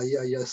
IIS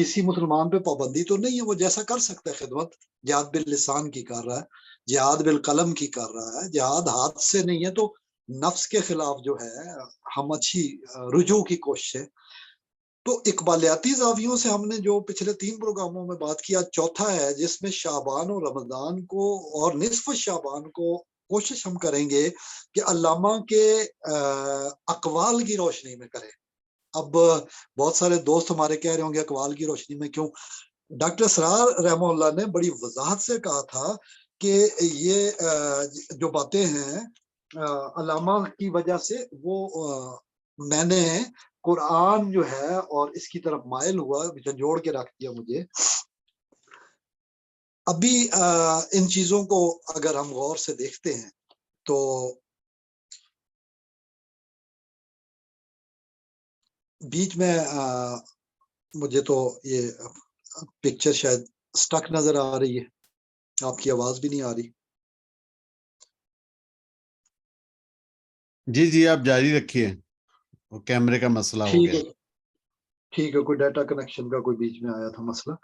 کسی مسلمان پہ پابندی تو نہیں ہے, وہ جیسا کر سکتا ہے خدمت. جہاد باللسان کی کر رہا ہے, جہاد بالقلم کی کر رہا ہے, جہاد ہاتھ سے نہیں ہے تو نفس کے خلاف جو ہے ہم اچھی رجوع کی کوشش ہے. تو اقبالیاتی زاویوں سے ہم نے جو پچھلے 3 پروگراموں میں بات کیا, چوتھا ہے جس میں شعبان و رمضان کو اور نصف شعبان کو کوشش ہم کریں گے کہ علامہ کے اقوال کی روشنی میں کریں. اب بہت سارے دوست ہمارے کہہ رہے ہوں گے اقوال کی روشنی میں کیوں. ڈاکٹر اسرار رحمہ اللہ نے بڑی وضاحت سے کہا تھا کہ یہ جو باتیں ہیں علامہ کی وجہ سے, وہ میں نے قرآن جو ہے اور اس کی طرف مائل ہوا, جوڑ کے رکھ دیا مجھے. ابھی ان چیزوں کو اگر ہم غور سے دیکھتے ہیں تو بیچ میں مجھے تو یہ پکچر شاید سٹک نظر آ رہی ہے, آپ کی آواز بھی نہیں آ رہی. جی آپ جاری رکھیے, کیمرے کا مسئلہ ہو گیا. ٹھیک ہے, کوئی ڈیٹا کنیکشن کا کوئی بیچ میں آیا تھا مسئلہ.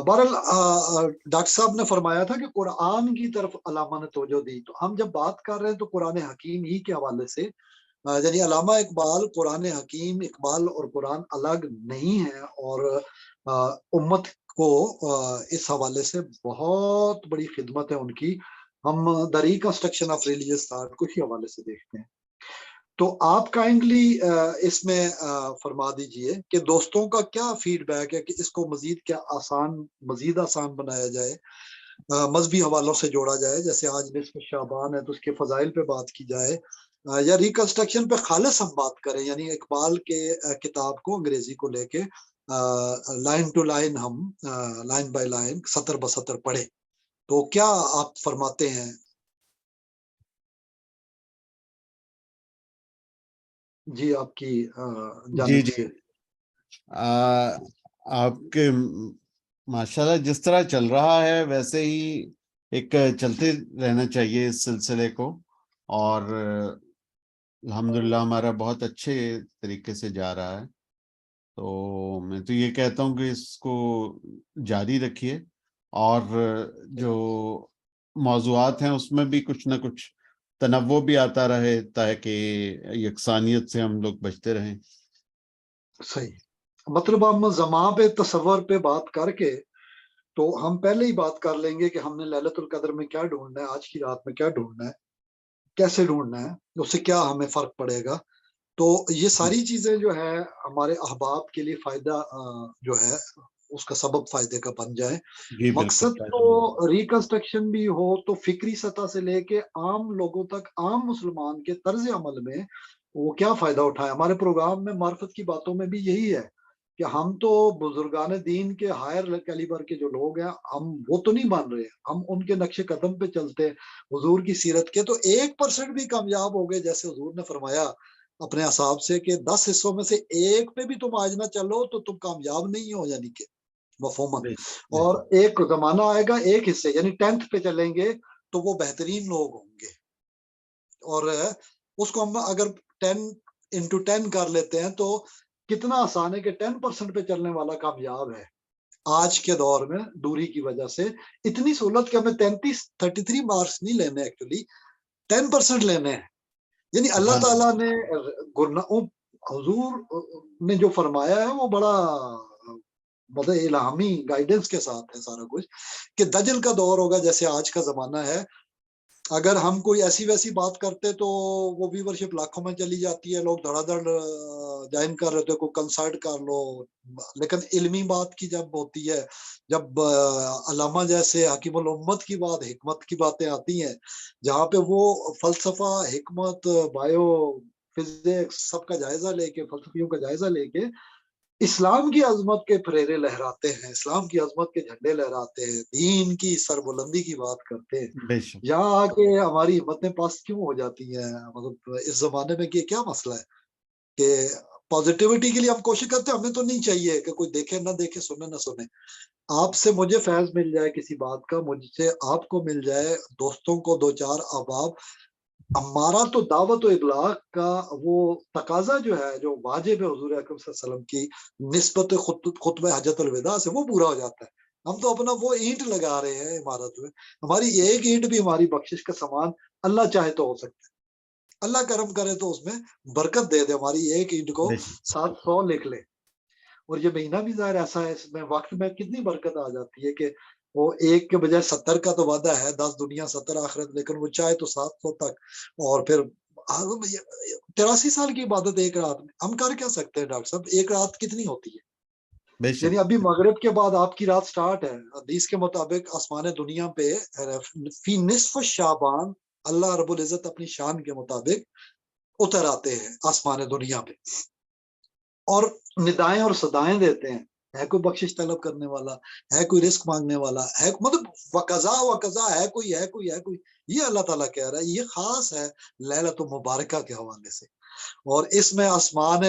بہرحال ڈاکٹر صاحب نے فرمایا تھا کہ قرآن کی طرف علامہ نے توجہ دی. تو ہم جب بات کر رہے ہیں تو قرآن حکیم ہی کے حوالے سے, یعنی علامہ اقبال قرآن حکیم, اقبال اور قرآن الگ نہیں ہے, اور امت کو اس حوالے سے بہت بڑی خدمت ہے ان کی. ہم دا ریکنسٹرکشن آف ریلیجس تھاٹ کو اسی حوالے سے دیکھتے ہیں. تو آپ کائنڈلی اس میں فرما دیجئے کہ دوستوں کا کیا فیڈ بیک ہے کہ اس کو مزید آسان بنایا جائے, مذہبی حوالوں سے جوڑا جائے, جیسے آج نصف شعبان ہے تو اس کے فضائل پہ بات کی جائے, یا ریکنسٹرکشن پہ خالص ہم بات کریں, یعنی اقبال کے کتاب کو انگریزی کو لے کے لائن ٹو لائن ہم لائن بائی لائن سطر بسطر پڑھے. تو کیا آپ فرماتے ہیں؟ جی آپ کی جانب سے. آپ کے ماشاءاللہ جس طرح چل رہا ہے ویسے ہی ایک چلتے رہنا چاہیے اس سلسلے کو, اور الحمدللہ ہمارا بہت اچھے طریقے سے جا رہا ہے. تو میں تو یہ کہتا ہوں کہ اس کو جاری رکھیے, اور جو موضوعات ہیں اس میں بھی کچھ نہ کچھ تنوع بھی آتا رہے تاکہ یکسانیت سے ہم لوگ بچتے رہیں. صحیح, مطلب ہم زمان پہ تصور پہ بات کر کے تو ہم پہلے ہی بات کر لیں گے کہ ہم نے لیلۃ القدر میں کیا ڈھونڈنا ہے, آج کی رات میں کیا ڈھونڈنا ہے, کیسے ڈھونڈنا ہے, اس سے کیا ہمیں فرق پڑے گا. تو یہ ساری چیزیں جو ہے ہمارے احباب کے لیے فائدہ جو ہے اس کا سبب فائدے کا بن جائے. جی مقصد بالکل. تو ریکنسٹرکشن بھی ہو تو فکری سطح سے لے کے عام لوگوں تک, عام مسلمان کے طرز عمل میں وہ کیا فائدہ اٹھائے. ہمارے پروگرام میں معرفت کی باتوں میں بھی یہی ہے کہ ہم تو بزرگان دین کے ہائر کیلیبر کے جو لوگ ہیں, ہم وہ تو نہیں مان رہے, ہم ان کے نقش قدم پہ چلتے حضور کی سیرت کے. تو 1% بھی کامیاب ہو گئے, جیسے حضور نے فرمایا اپنے اصحاب سے کہ 10 حصوں میں سے ایک پہ بھی تم آج نہ چلو تو تم کامیاب نہیں ہو, یعنی کہ مفہوماً. اور ایک زمانہ آئے گا ایک حصے یعنی 10th پہ چلیں گے تو وہ بہترین لوگ ہوں گے. اور اس کو ہم اگر 10 into 10 کر لیتے ہیں تو کتنا آسان ہے کہ 10% پہ چلنے والا کامیاب ہے. آج کے دور میں دوری کی وجہ سے اتنی سہولت کہ ہمیں 33 مارکس نہیں لینے, ایکچولی 10% لینے ہیں. یعنی اللہ تعالیٰ نے حضور نے جو فرمایا ہے وہ بڑا مطلب الہامی گائیڈنس کے ساتھ ہے سارا کچھ, کہ دجل کا دور ہوگا جیسے آج کا زمانہ ہے. اگر ہم کوئی ایسی ویسی بات کرتے تو وہ ویورشپ لاکھوں میں چلی جاتی ہے, لوگ دھڑا دھڑ جوائن کر رہے تھے, کوئی کنسرٹ کر لو. لیکن علمی بات کی جب ہوتی ہے, جب علامہ جیسے حکیم الامت کی بات, حکمت کی باتیں آتی ہیں, جہاں پہ وہ فلسفہ, حکمت, بایو فزکس سب کا جائزہ لے کے, فلسفیوں کا جائزہ لے کے اسلام کی عظمت کے پھریرے لہراتے ہیں, اسلام کی عظمت کے جھنڈے لہراتے ہیں, دین کی سربلندی کی بات کرتے ہیں. یہاں آ کے ہماری ہمتیں پاس کیوں ہو جاتی ہیں؟ مطلب اس زمانے میں یہ کیا مسئلہ ہے کہ پازیٹیوٹی کے لیے ہم کوشش کرتے ہیں, ہمیں تو نہیں چاہیے کہ کوئی دیکھے نہ دیکھے, سنے نہ سنے. آپ سے مجھے فیض مل جائے کسی بات کا, مجھ سے آپ کو مل جائے, دوستوں کو 2-4 احباب ہمارا تو دعوت و ابلاغ کا وہ تقاضا جو ہے، جو واجب ہے حضور اکرم صلی اللہ علیہ وسلم کی نسبت خطبہ حجت الوداع سے، وہ پورا ہو جاتا ہے. ہم تو اپنا وہ اینٹ لگا رہے ہیں عمارت میں. ہماری ایک اینٹ بھی ہماری بخشش کا سامان اللہ چاہے تو ہو سکتا ہے. اللہ کرم کرے تو اس میں برکت دے دے، ہماری ایک اینٹ کو 700 لکھ لے. اور یہ مہینہ بھی ظاہر ایسا ہے، اس میں وقت میں کتنی برکت آ جاتی ہے کہ وہ ایک کے بجائے 70 کا تو وعدہ ہے، 10 دنیا 70 آخرت، لیکن وہ چاہے تو 700 تک. اور پھر 83 سال کی عبادت ایک رات میں ہم کر کیا سکتے ہیں ڈاکٹر صاحب؟ ایک رات کتنی ہوتی ہے؟ یعنی ابھی مغرب کے بعد آپ کی رات سٹارٹ ہے. حدیث کے مطابق آسمان دنیا پہ فی نصف شعبان اللہ رب العزت اپنی شان کے مطابق اتر آتے ہیں آسمان دنیا پہ، اور ندائیں اور صدائیں دیتے ہیں. ہے کوئی بخشش طلب کرنے والا؟ ہے کوئی رزق مانگنے والا؟ ہے مطلب وقضا ہے کوئی، ہے کوئی، ہے کوئی. یہ اللہ تعالیٰ کہہ رہا ہے. یہ خاص ہے لیلۃ مبارکہ کے حوالے سے. اور اس میں آسمان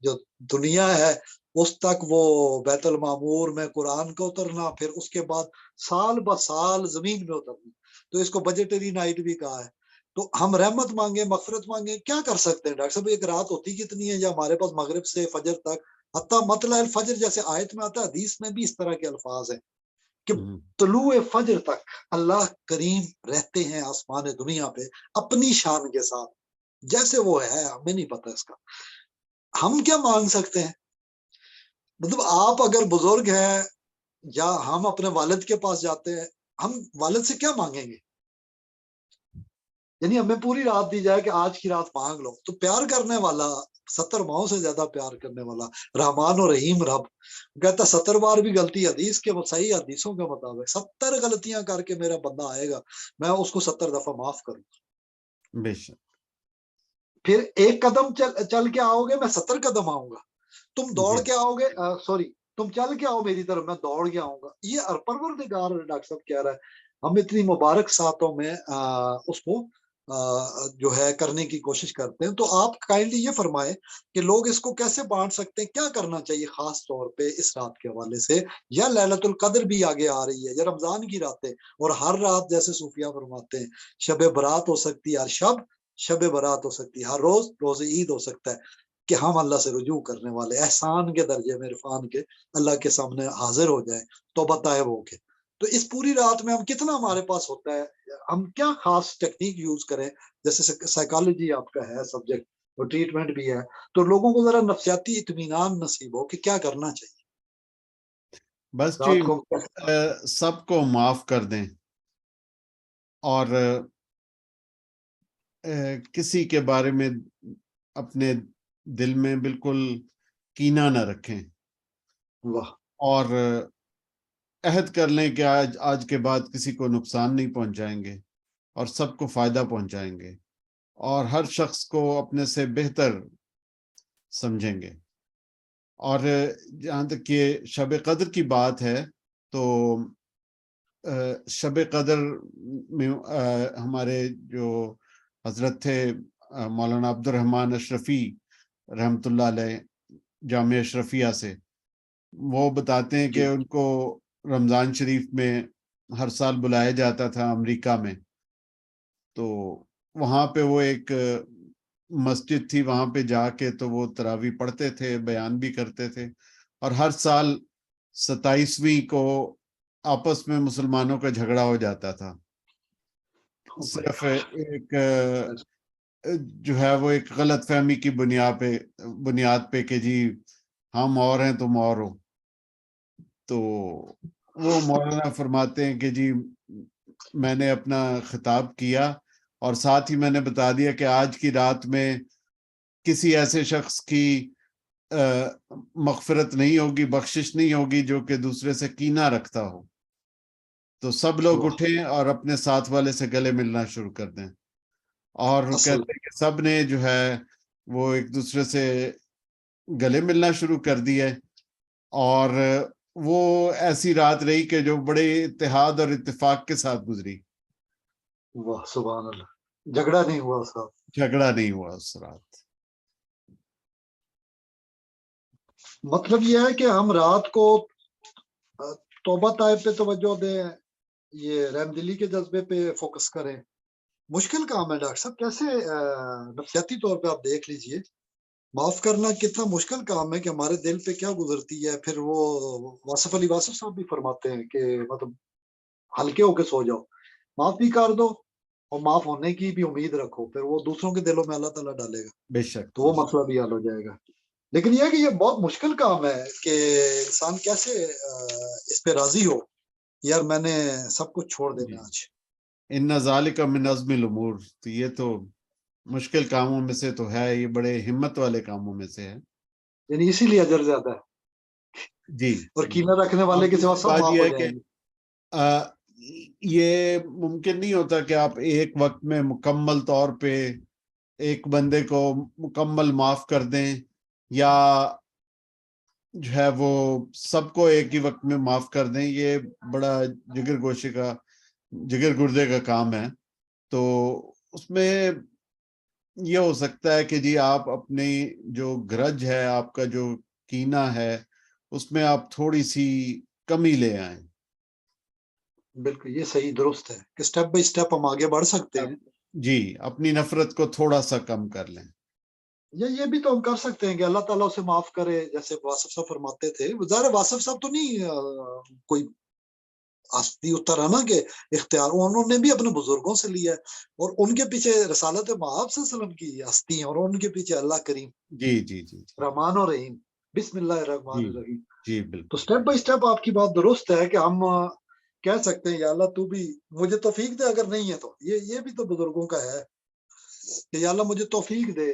جو دنیا ہے اس تک وہ بیت المعمور میں قرآن کا اترنا، پھر اس کے بعد سال ب سال زمین میں اترنا. تو اس کو بجٹری نائٹ بھی کہا ہے. تو ہم رحمت مانگے، مغفرت مانگے، کیا کر سکتے ہیں ڈاکٹر صاحب؟ ایک رات ہوتی کتنی ہے، یا ہمارے پاس مغرب سے فجر تک، حتیٰ مطلع الفجر جیسے آیت میں آتا ہے، حدیث میں بھی اس طرح کے الفاظ ہیں کہ طلوع فجر تک اللہ کریم رہتے ہیں آسمان دنیا پہ اپنی شان کے ساتھ، جیسے وہ ہے. ہمیں نہیں پتا اس کا. ہم کیا مانگ سکتے ہیں؟ مطلب آپ اگر بزرگ ہیں یا ہم اپنے والد کے پاس جاتے ہیں، ہم والد سے کیا مانگیں گے؟ یعنی ہمیں پوری رات دی جائے کہ آج کی رات مانگ لو، تو پیار کرنے والا، 70 ماہوں سے زیادہ پیار کرنے والا رحمان و رحیم رب کہتا 70 بار بھی غلطی، حدیث کے صحیح حدیثوں کے مطابق 70 غلطیاں کر کے میرا بندہ آئے گا، میں اس کو 70 دفعہ معاف کروں گا. بے شک. پھر ایک قدم چل کے آؤ گے، میں 70 قدم آؤں گا. تم دوڑ کے آؤ گے، سوری تم چل کے آؤ میری طرف، میں دوڑ کے آؤں گا. یہ پروردگار ڈاکٹر صاحب کہہ رہا ہے. ہم اتنی مبارک ساتوں میں اس کو جو ہے کرنے کی کوشش کرتے ہیں. تو آپ کائنڈلی یہ فرمائیں کہ لوگ اس کو کیسے بانٹ سکتے ہیں، کیا کرنا چاہیے خاص طور پہ اس رات کے حوالے سے؟ یا لیلۃ القدر بھی آگے آ رہی ہے، یا رمضان کی راتیں، اور ہر رات جیسے صوفیہ فرماتے ہیں شب برات ہو سکتی ہے، ہر شب برات ہو سکتی ہے، ہر روز عید ہو سکتا ہے، کہ ہم اللہ سے رجوع کرنے والے احسان کے درجے میں عرفان کے اللہ کے سامنے حاضر ہو جائیں توبہ طائب ہو کے. تو اس پوری رات میں ہم کتنا ہمارے پاس ہوتا ہے، ہم کیا خاص ٹیکنیک یوز کریں؟ جیسے سائیکالوجی آپ کا ہے سبجیکٹ اور ٹریٹمنٹ بھی ہے، تو لوگوں کو ذرا نفسیاتی اطمینان نصیب ہو کہ کیا کرنا چاہیے. بس جی سب کو معاف کر دیں، اور کسی کے بارے میں اپنے دل میں بالکل کینہ نہ رکھیں. واہ. اور عہد کر لیں کہ آج کے بعد کسی کو نقصان نہیں پہنچائیں گے اور سب کو فائدہ پہنچائیں گے، اور ہر شخص کو اپنے سے بہتر سمجھیں گے. اور جہاں تک کہ شب قدر کی بات ہے، تو شب قدر میں ہمارے جو حضرت تھے مولانا عبد الرحمن اشرفی رحمۃ اللہ علیہ جامعہ اشرفیہ سے، وہ بتاتے ہیں کہ ان کو رمضان شریف میں ہر سال بلایا جاتا تھا امریکہ میں. تو وہاں پہ وہ ایک مسجد تھی، وہاں پہ جا کے تو وہ تراویح پڑھتے تھے، بیان بھی کرتے تھے، اور ہر سال 27ویں کو آپس میں مسلمانوں کا جھگڑا ہو جاتا تھا. صرف ایک جو ہے وہ ایک غلط فہمی کی بنیاد پہ کہ جی ہم اور ہیں تم اور ہو. تو وہ مولانا فرماتے ہیں کہ جی میں نے اپنا خطاب کیا اور ساتھ ہی میں نے بتا دیا کہ آج کی رات میں کسی ایسے شخص کی مغفرت نہیں ہوگی، بخشش نہیں ہوگی جو کہ دوسرے سے کینہ رکھتا ہو. تو سب لوگ اٹھیں اور اپنے ساتھ والے سے گلے ملنا شروع کر دیں. اور کہتے ہیں کہ سب نے جو ہے وہ ایک دوسرے سے گلے ملنا شروع کر دیے، اور وہ ایسی رات رہی کہ جو بڑے اتحاد اور اتفاق کے ساتھ گزری. واہ سبحان اللہ. جھگڑا نہیں ہوا اس رات. جھگڑا نہیں ہوا اس رات. مطلب یہ ہے کہ ہم رات کو توبہ طائب پہ توجہ دیں، یہ رحم دلی کے جذبے پہ فوکس کریں، مشکل کام ہے ڈاکٹر صاحب. کیسے نفسیاتی طور پہ آپ دیکھ لیجئے معاف کرنا کتنا مشکل کام ہے کہ ہمارے دل پہ کیا گزرتی ہے. پھر وہ واصف علی واصف صاحب بھی فرماتے ہیں کہ مطلب ہلکے ہو کے سو جاؤ, معاف بھی کر دو اور معاف ہونے کی بھی امید رکھو, پھر وہ دوسروں کے دلوں میں اللہ تعالیٰ ڈالے گا بے شک تو وہ مسئلہ بھی حل ہو جائے گا. لیکن یہ ہے کہ یہ بہت مشکل کام ہے کہ انسان کیسے اس پہ راضی ہو, یار میں نے سب کچھ چھوڑ دینا آج. ان ذالک من عزم الامور, تو یہ تو مشکل کاموں میں سے تو ہے, یہ بڑے ہمت والے کاموں میں سے ہے. یعنی اسی لیے اجر زیادہ ہے, جی. اور کینہ رکھنے اور والے کے سوا دوسری سب بات معاف یہ ہو ہے کہ جائیں گے. یہ ممکن نہیں ہوتا کہ آپ ایک وقت میں مکمل طور پہ ایک بندے کو مکمل معاف کر دیں, یا جو ہے وہ سب کو ایک ہی وقت میں معاف کر دیں. یہ بڑا جگر گردے کا کام ہے. تو اس میں یہ ہو سکتا ہے کہ جی آپ اپنی جو گرج ہے, آپ کا جو کینہ ہے, اس میں آپ تھوڑی سی کمی لے آئیں. بالکل یہ صحیح درست ہے کہ سٹیپ بائی سٹیپ ہم آگے بڑھ سکتے ہیں. جی, اپنی نفرت کو تھوڑا سا کم کر لیں. یہ بھی تو ہم کر سکتے ہیں کہ اللہ تعالیٰ اسے معاف کرے, جیسے واصف صاحب فرماتے تھے. ظاہر واصف صاحب تو نہیں کوئی ہستی اتر ہے نا کہ اختیار, انہوں نے بھی اپنے بزرگوں سے لیا ہے, اور ان کے پیچھے رسالت مآب صلی اللہ علیہ وسلم کی ہستی ہیں, اور ان کے پیچھے اللہ کریم جی جی جی جی رحمان و رحیم, بسم اللہ الرحمن جی الرحیم. جی تو بالکل. سٹیپ بائی سٹیپ آپ کی بات درست ہے کہ ہم کہہ سکتے ہیں یا اللہ تو بھی مجھے توفیق دے, اگر نہیں ہے تو یہ بھی تو بزرگوں کا ہے کہ یا اللہ مجھے توفیق دے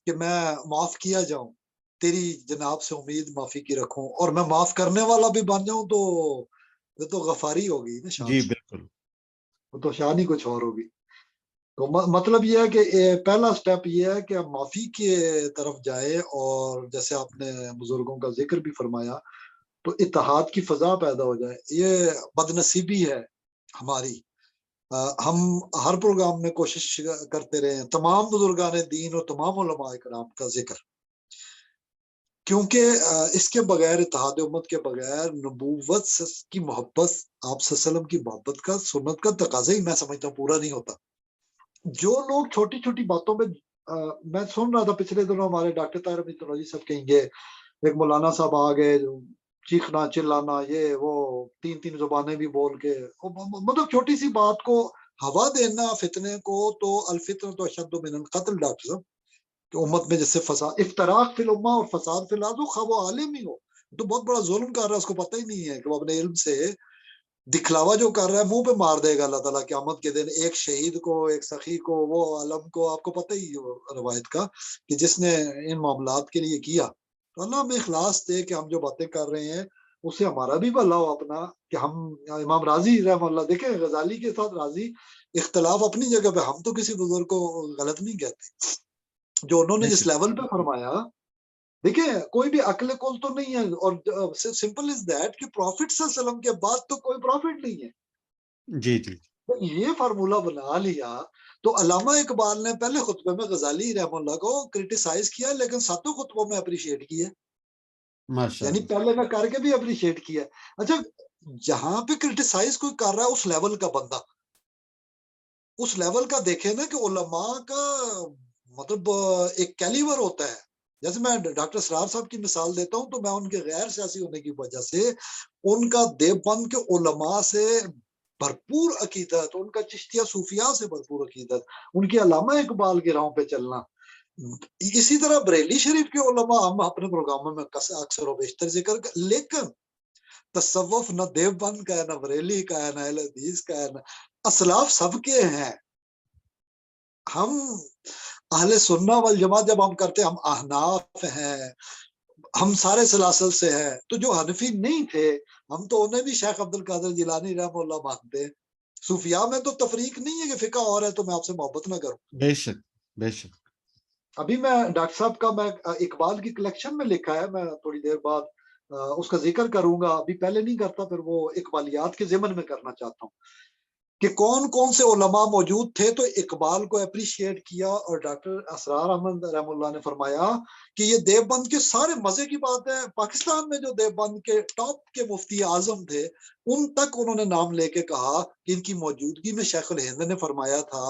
کہ میں معاف کیا جاؤں, تیری جناب سے امید معافی کی رکھوں, اور میں معاف کرنے والا بھی بن جاؤں, تو یہ تو غفاری ہوگی نا شان, جی بالکل. وہ تو شان ہی کچھ اور ہوگی. تو مطلب یہ ہے کہ پہلا سٹیپ یہ ہے کہ ہم معافی کی طرف جائیں, اور جیسے آپ نے بزرگوں کا ذکر بھی فرمایا تو اتحاد کی فضا پیدا ہو جائے. یہ بد نصیبی ہے ہماری, ہم ہر پروگرام میں کوشش کرتے رہے ہیں تمام بزرگان دین اور تمام علماء کرام کا ذکر, کیونکہ اس کے بغیر, اتحاد امت کے بغیر, نبوت کی محبت, آپ صلی اللہ علیہ وسلم کی محبت کا, سنت کا تقاضا ہی میں سمجھتا ہوں پورا نہیں ہوتا. جو لوگ چھوٹی چھوٹی باتوں میں, میں سن رہا تھا پچھلے دنوں ہمارے ڈاکٹر طاہر امین تنوجی صاحب کہیں گے, ایک مولانا صاحب آ گئے, چیخنا چلانا, یہ وہ تین زبانیں بھی بول کے, مطلب چھوٹی سی بات کو ہوا دینا فتنے کو, تو الفتنۃ اشد من القتل. ڈاکٹر صاحب کہ امت میں جیسے فساد, افتراق فی الامہ اور فساد فی الارض, خواہ وہ عالم ہی ہو, تو بہت بڑا ظلم کر رہا ہے, اس کو پتہ ہی نہیں ہے کہ وہ اپنے علم سے دکھلاوا جو کر رہا ہے, منہ پہ مار دے گا اللہ تعالیٰ قیامت کے دن ایک شہید کو, ایک سخی کو, وہ عالم کو. آپ کو پتہ ہی روایت کا کہ جس نے ان معاملات کے لیے کیا, تو اللہ ہمیں اخلاص دے کہ ہم جو باتیں کر رہے ہیں اس سے ہمارا بھی بھلا ہو اپنا, کہ ہم امام راضی رحمہ اللہ, دیکھیں غزالی کے ساتھ راضی اختلاف اپنی جگہ پہ, ہم تو کسی بزرگ کو غلط نہیں کہتے, جو انہوں نے جس لیول پہ فرمایا. دیکھیں کوئی بھی عقل کل تو نہیں ہے, اور سمپل از دیٹ کہ پروفٹ صلی اللہ علیہ وسلم کے بعد تو کوئی پروفٹ نہیں ہے. جی جی تو یہ فارمولہ بنا لیا, تو علامہ اقبال نے پہلے خطبے میں غزالی رحمہ اللہ کو کرٹیسائز کیا, لیکن ساتوں خطبوں میں اپریشیٹ کیا, ماشاء یعنی اللہ. پہلے میں کر کے بھی اپریشیٹ کیا. اچھا, جہاں پہ کرٹیسائز کوئی کر رہا ہے اس لیول کا بندہ, اس لیول کا دیکھے نا کہ علماء کا مطلب ایک کیلیور ہوتا ہے. جیسے میں ڈاکٹر اسرار صاحب کی مثال دیتا ہوں, تو میں ان کے غیر سیاسی ہونے کی وجہ سے ان کا دیوبند کے علماء سے بھرپور عقیدت, ان کا چشتیہ صوفیاء سے بھرپور عقیدت, ان کی علامہ اقبال کی راہوں پہ چلنا. اسی طرح بریلی شریف کے علماء ہم اپنے پروگراموں میں اکثر و بیشتر ذکر کر, لیکن تصوف نہ دیوبند کا ہے, نہ بریلی کا ہے, نہ اہل حدیث کا ہے, نہ اسلاف سب کے ہیں. ہم اہل سنہ والجماعت جب ہم کرتے, ہم احناف ہیں, ہم سارے سلاسل سے ہیں. تو جو حنفی نہیں تھے, ہم تو انہیں بھی شیخ عبد القادر جیلانی رحمہ اللہ مانتے ہیں. صوفیاء میں تو تفریق نہیں ہے کہ فقہ اور ہے تو میں آپ سے محبت نہ کروں. بے شک بے شک. ابھی میں ڈاکٹر صاحب کا, میں اقبال کی کلیکشن میں لکھا ہے, میں تھوڑی دیر بعد اس کا ذکر کروں گا, ابھی پہلے نہیں کرتا, پھر وہ اقبالیات کے ضمن میں کرنا چاہتا ہوں کہ کون کون سے علماء موجود تھے. تو اقبال کو اپریشیٹ کیا, اور ڈاکٹر اسرار احمد رحم اللہ نے فرمایا کہ یہ دیوبند کے سارے مزے کی بات ہے, پاکستان میں جو دیوبند کے ٹاپ کے مفتی اعظم تھے ان تک انہوں نے نام لے کے کہا کہ ان کی موجودگی میں شیخ الہند نے فرمایا تھا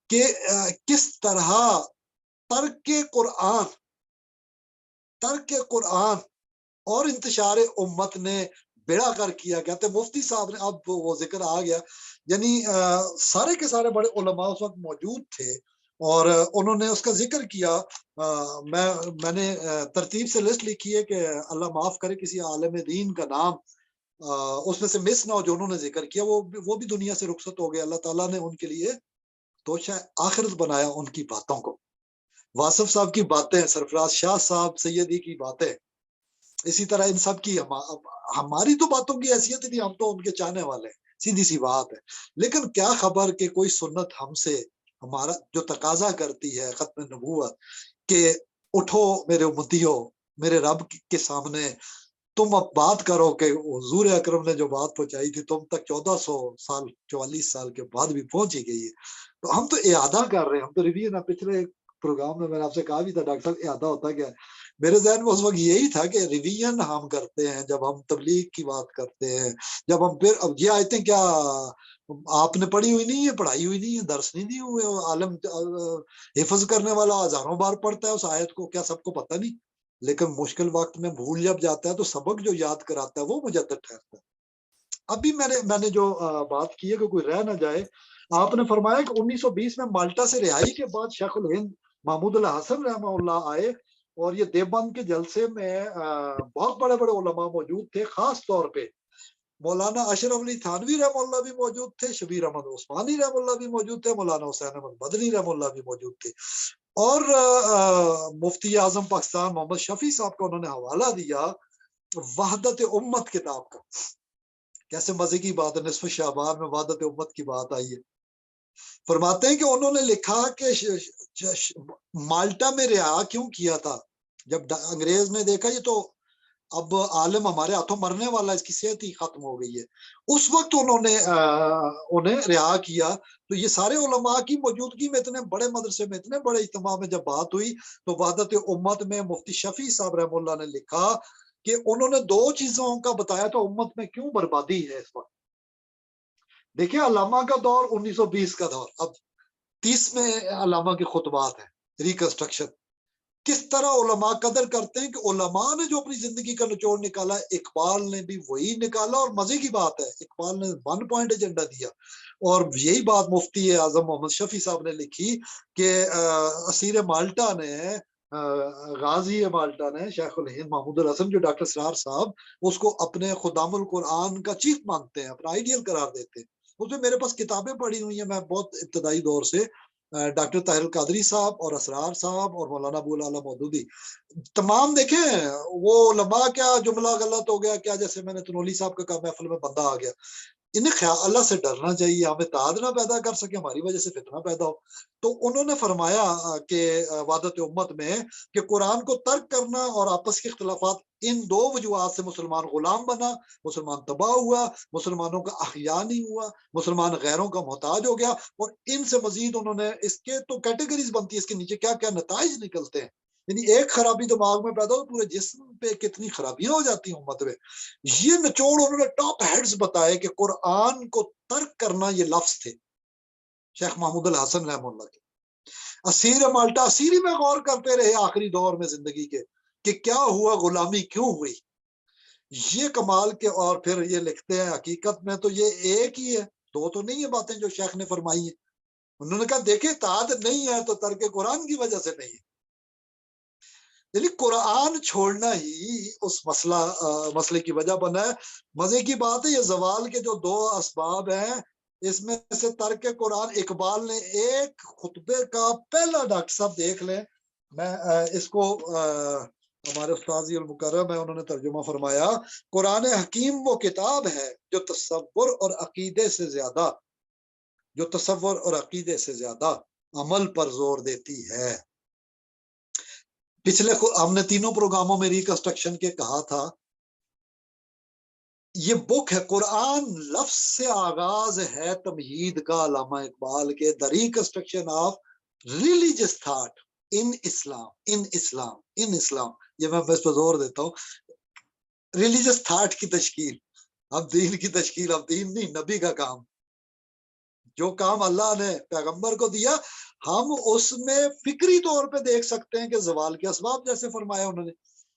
کہ کس طرح ترک قرآن اور انتشار امت نے بیڑا کر کیا. کہتے مفتی صاحب نے, اب وہ ذکر آ گیا, یعنی سارے کے سارے بڑے علماء اس وقت موجود تھے اور انہوں نے اس کا ذکر کیا. میں نے ترتیب سے لسٹ لکھی ہے کہ اللہ معاف کرے کسی عالم دین کا نام اس میں سے مس نہ ہو جو انہوں نے ذکر کیا, وہ بھی دنیا سے رخصت ہو گئے. اللہ تعالیٰ نے ان کے لیے توشہ آخرت بنایا ان کی باتوں کو. واصف صاحب کی باتیں, سرفراز شاہ صاحب سیدی کی باتیں, اسی طرح ان سب کی ہماری تو باتوں کی حیثیت نہیں, ہم تو ان کے چاہنے والے ہیں, سیدھی سی بات ہے. لیکن کیا خبر کہ کوئی سنت ہم سے ہمارا جو تقاضا کرتی ہے ختم نبوت کہ اٹھو میرے امتیو, میرے رب کے سامنے تم اب بات کرو کہ حضور اکرم نے جو بات پہنچائی تھی تم تک 1400 سال 44 سال کے بعد بھی پہنچی گئی ہے. تو ہم تو اعادہ کر رہے ہیں, ہم تو ریویژن. پچھلے پروگرام میں میں نے آپ سے کہا بھی تھا ڈاکٹر صاحب اعادہ ہوتا کیا ہے. میرے ذہن میں اس وقت یہی تھا کہ ریویژن ہم کرتے ہیں جب ہم تبلیغ کی بات کرتے ہیں, جب ہم پھر اب یہ آیتیں کیا آپ نے پڑھی ہوئی نہیں ہے, پڑھائی ہوئی نہیں ہے, درس نہیں دیے ہوئے, عالم حفظ کرنے والا ہزاروں بار پڑھتا ہے اس آیت کو, کیا سب کو پتہ نہیں؟ لیکن مشکل وقت میں بھول جب جاتا ہے تو سبق جو یاد کراتا ہے وہ مجدد ٹھہرتا ہے. ابھی میں نے جو بات کی ہے کہ کوئی رہ نہ جائے, آپ نے فرمایا کہ 1920 میں مالٹا سے رہائی کے بعد شیخ الہند محمود الحسن رحمہ اللہ آئے اور یہ دیوبند کے جلسے میں بہت بڑے بڑے علماء موجود تھے. خاص طور پہ مولانا اشرف علی تھانوی رحمہ اللہ بھی موجود تھے, شبیر احمد عثمانی رحمہ اللہ بھی موجود تھے, مولانا حسین احمد مدنی رحمہ اللہ بھی موجود تھے, اور مفتی اعظم پاکستان محمد شفیع صاحب کو انہوں نے حوالہ دیا وحدت امت کتاب کا. کیسے مزے کی بات ہے, نصف شعبان میں وحدت امت کی بات آئی ہے. فرماتے ہیں کہ انہوں نے لکھا کہ مالٹا میں رہا کیوں کیا تھا جب انگریز نے دیکھا یہ تو اب عالم ہمارے ہاتھوں مرنے والا, اس کی صحت ہی ختم ہو گئی ہے, اس وقت انہوں نے انہیں رہا کیا. تو یہ سارے علماء کی موجودگی میں اتنے بڑے مدرسے میں اتنے بڑے اجتماع میں جب بات ہوئی تو وحدت امت میں مفتی شفیع صاحب رحم اللہ نے لکھا کہ انہوں نے دو چیزوں کا بتایا تو امت میں کیوں بربادی ہے اس وقت. دیکھیں علامہ کا دور 1920 کا دور, اب 30 میں علامہ کے خطبات ہیں, ریکنسٹرکشن. کس طرح علماء قدر کرتے ہیں کہ علماء نے جو اپنی زندگی کا نچوڑ نکالا, اقبال نے بھی وہی نکالا. اور مزے کی بات ہے اقبال نے 1 پوائنٹ ایجنڈا دیا, اور یہی بات مفتی اعظم محمد شفیع صاحب نے لکھی کہ اسیر مالٹا نے غازی مالٹا نے شیخ الہند محمود الحسن جو ڈاکٹر اسرار صاحب اس کو اپنے خدام القرآن کا چیف مانتے ہیں, اپنا آئیڈیل قرار دیتے ہیں. اس میں میرے پاس کتابیں پڑھی ہوئی ہیں, میں بہت ابتدائی دور سے ڈاکٹر طاہر القادری صاحب اور اسرار صاحب اور مولانا ابو العلا مودودی تمام دیکھیں وہ علماء کیا جملہ غلط ہو گیا کیا, جیسے میں نے تنولی صاحب کا کہا محفل میں بندہ آ گیا. انہیں خیال اللہ سے ڈرنا چاہیے, ہمیں تعاد نہ پیدا کر سکے, ہماری وجہ سے فتنہ پیدا ہو. تو انہوں نے فرمایا کہ وحدت امت میں کہ قرآن کو ترک کرنا اور آپس کے اختلافات, ان دو وجوہات سے مسلمان غلام بنا, مسلمان تباہ ہوا, مسلمانوں کا احیاء نہیں ہوا, مسلمان غیروں کا محتاج ہو گیا. اور ان سے مزید انہوں نے اس کے تو کیٹیگریز بنتی ہے, اس کے نیچے کیا کیا نتائج نکلتے ہیں. یعنی ایک خرابی دماغ میں پیدا ہو پورے جسم پہ کتنی خرابیاں ہو جاتی ہیں امت میں. یہ نچوڑ انہوں نے ٹاپ ہیڈز بتائے کہ قرآن کو ترک کرنا یہ لفظ تھے شیخ محمود الحسن رحم اللہ کے. اسیر مالٹا, اسیری میں غور کرتے رہے آخری دور میں زندگی کے کہ کیا ہوا, غلامی کیوں ہوئی, یہ کمال کے. اور پھر یہ لکھتے ہیں حقیقت میں تو یہ ایک ہی ہے, دو تو نہیں ہے باتیں جو شیخ نے فرمائی ہیں. انہوں نے کہا دیکھیں تعاد نہیں ہے تو ترک قرآن کی وجہ سے نہیں ہے. یعنی قرآن چھوڑنا ہی اس مسئلے کی وجہ بنا ہے. مزے کی بات ہے یہ زوال کے جو 2 اسباب ہیں اس میں سے ترک قرآن, اقبال نے ایک خطبے کا پہلا, ڈاکٹر صاحب دیکھ لیں, میں اس کو ہمارے استاذ المکرم ہے انہوں نے ترجمہ فرمایا, قرآن حکیم وہ کتاب ہے جو تصور اور عقیدے سے زیادہ عمل پر زور دیتی ہے. پچھلے ہم نے 3 پروگراموں میں ریکنسٹرکشن کے کہا تھا یہ بک ہے, قرآن لفظ سے آغاز ہے تمہید کا علامہ اقبال کے, the reconstruction of religious thought in Islam. یہ میں بس پر زور دیتا ہوں, ریلیجس تھاٹ کی تشکیل, اب دین کی تشکیل, اب دین نہیں نبی کا کام. جو کام اللہ نے پیغمبر کو دیا ہم اس میں فکری طور پہ دیکھ سکتے ہیں کہ زوال کے اسباب جیسے فرمایا انہوں نے.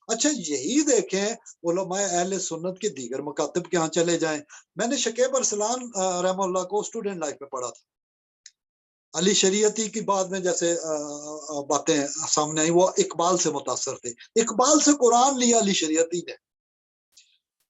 اچھا یہی دیکھیں علماء اہل سنت کے دیگر مکاتب کے ہاں چلے جائیں. میں نے شکیب ارسلان رحمہ اللہ کو اسٹوڈنٹ لائف میں پڑھا تھا. علی شریعتی کی بعد میں جیسے باتیں سامنے آئی وہ اقبال سے متاثر تھے. اقبال سے قرآن لیا علی شریعتی نے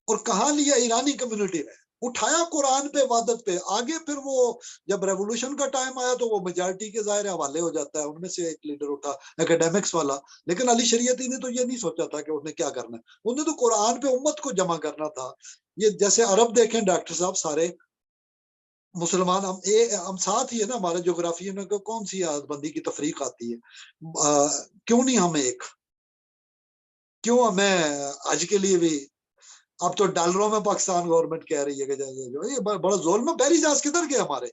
اور کہاں لیا؟ ایرانی کمیونٹی میں اٹھایا قرآن پہ عبادت پہ. آگے پھر وہ جب ریولوشن کا ٹائم آیا تو وہ میجارٹی کے ظاہر حوالے ہو جاتا ہے. ان میں سے ایک لیڈر اٹھا اکیڈیمکس والا, لیکن علی شریعتی نے تو یہ نہیں سوچا تھا کہ اس نے کیا کرنا ہے. انہوں نے تو قرآن پہ امت کو جمع کرنا تھا. یہ جیسے عرب دیکھیں ڈاکٹر صاحب سارے مسلمان ہم ساتھ ہی ہے نا. ہمارے جغرافی میں کون سی عادت بندی کی تفریق آتی ہے؟ کیوں نہیں ہم ایک؟ کیوں ہمیں حج کے لیے بھی اب تو ڈالروں میں پاکستان گورنمنٹ کہہ رہی ہے کہ یہ بڑا ظلم ہے. بحری جہاز کدھر گئے ہمارے؟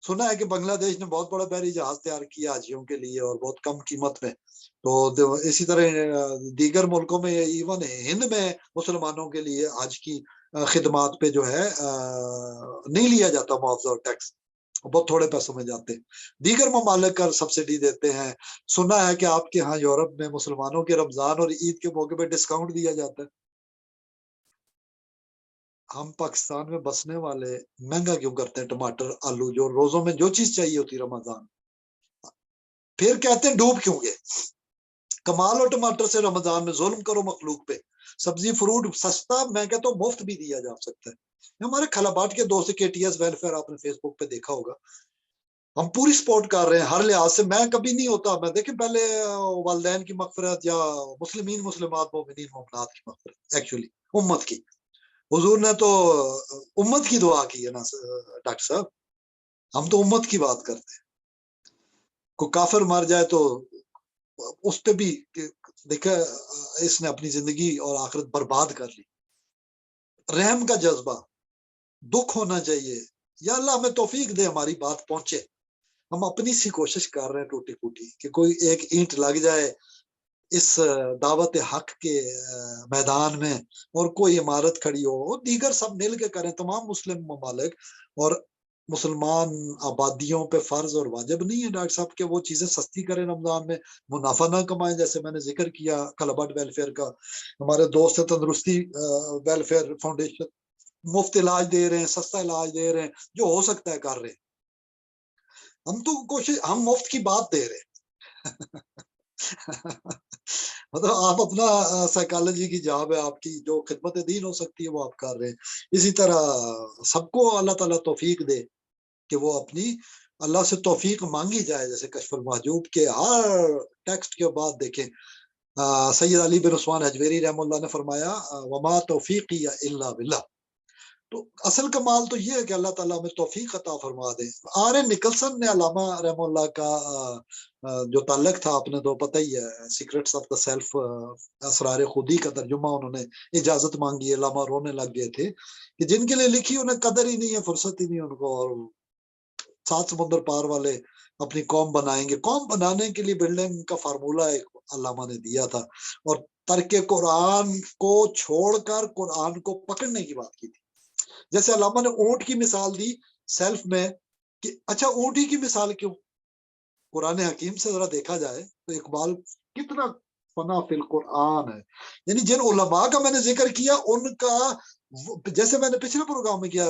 سنا ہے کہ بنگلہ دیش نے بہت بڑا بحری جہاز تیار کیا حاجیوں کے لیے اور بہت کم قیمت میں. تو اسی طرح دیگر ملکوں میں ایون ہند میں مسلمانوں کے لیے حج کی خدمات پہ جو ہے نہیں لیا جاتا معاوضہ اور ٹیکس, بہت تھوڑے پیسوں میں جاتے ہیں. دیگر ممالک کا سبسڈی دیتے ہیں. سنا ہے کہ آپ کے ہاں یورپ میں مسلمانوں کے رمضان اور عید کے موقع پہ ڈسکاؤنٹ دیا جاتا ہے. ہم پاکستان میں بسنے والے مہنگا کیوں کرتے ہیں ٹماٹر آلو, جو روزوں میں جو چیز چاہیے ہوتی رمضان, پھر کہتے ہیں ڈوب کیوں گے؟ کمال اور ٹماٹر سے رمضان میں ظلم کرو مخلوق پہ. سبزی فروٹ سستا میں کہتا ہوں مفت بھی دیا جا سکتا ہے. ہمارے خلاباٹ کے دوست کے ٹی ایس ویلفیئر آپ نے فیس بک پہ دیکھا ہوگا, ہم پوری سپورٹ کر رہے ہیں ہر لحاظ سے. میں کبھی نہیں ہوتا, میں دیکھیں پہلے والدین کی مغفرت یا مسلمین مسلمات مومنین مومنات کی مغفرت, ایکچولی امت کی. حضور نے تو امت کی دعا کی ہے نا ڈاکٹر صاحب, ہم تو امت کی بات کرتے ہیں. کوئی کافر مر جائے تو اس پہ بھی دیکھا اس نے اپنی زندگی اور آخرت برباد کر لی. رحم کا جذبہ, دکھ ہونا چاہیے. یا اللہ ہمیں توفیق دے ہماری بات پہنچے. ہم اپنی سی کوشش کر رہے ہیں ٹوٹی پھوٹی کہ کوئی ایک اینٹ لگ جائے اس دعوت حق کے میدان میں اور کوئی عمارت کھڑی ہو. دیگر سب مل کے کریں, تمام مسلم ممالک. اور مسلمان آبادیوں پہ فرض اور واجب نہیں ہے ڈاکٹر صاحب کہ وہ چیزیں سستی کریں رمضان میں, منافع نہ کمائیں. جیسے میں نے ذکر کیا کلبٹ ویلفیئر کا, ہمارے دوست تندرستی ویلفیئر فاؤنڈیشن مفت علاج دے رہے ہیں, سستا علاج دے رہے ہیں, جو ہو سکتا ہے کر رہے ہیں. ہم تو کوشش, ہم مفت کی بات دے رہے ہیں. مطلب آپ اپنا سائیکالوجی کی جاب ہے آپ کی, جو خدمت دین ہو سکتی ہے وہ آپ کر رہے ہیں. اسی طرح سب کو اللہ تعالیٰ توفیق دے کہ وہ اپنی اللہ سے توفیق مانگی جائے. جیسے کشف المحجوب کے ہر ٹیکسٹ کے بعد دیکھیں سید علی بن عثمان حجویری رحم اللہ نے فرمایا وما توفیقی الا باللہ. تو اصل کمال تو یہ ہے کہ اللہ تعالیٰ ہمیں توفیق عطا فرما دے. آر این نکلسن نے علامہ رحم اللہ کا جو تعلق تھا آپ نے تو پتہ ہی ہے, سیکرٹس آف دا سیلف, اسرار خودی کا ترجمہ انہوں نے اجازت مانگی. علامہ رونے لگ گئے تھے کہ جن کے لیے لکھی انہیں قدر ہی نہیں ہے, فرصت ہی نہیں ان کو, اور 7 سمندر پار والے اپنی قوم بنائیں گے. قوم بنانے کے لیے بلڈنگ کا فارمولہ ایک علامہ نے دیا تھا, اور ترک قرآن کو چھوڑ کر قرآن کو پکڑنے کی بات کی تھی. جیسے علامہ نے اونٹ کی مثال دی سیلف میں کہ اچھا اونٹ ہی کی مثال کیوں؟ قرآن حکیم سے ذرا دیکھا جائے تو اقبال کتنا فنا فی القرآن ہے. یعنی جن علماء کا میں نے ذکر کیا ان کا, جیسے میں نے پچھلے پروگرام میں کیا,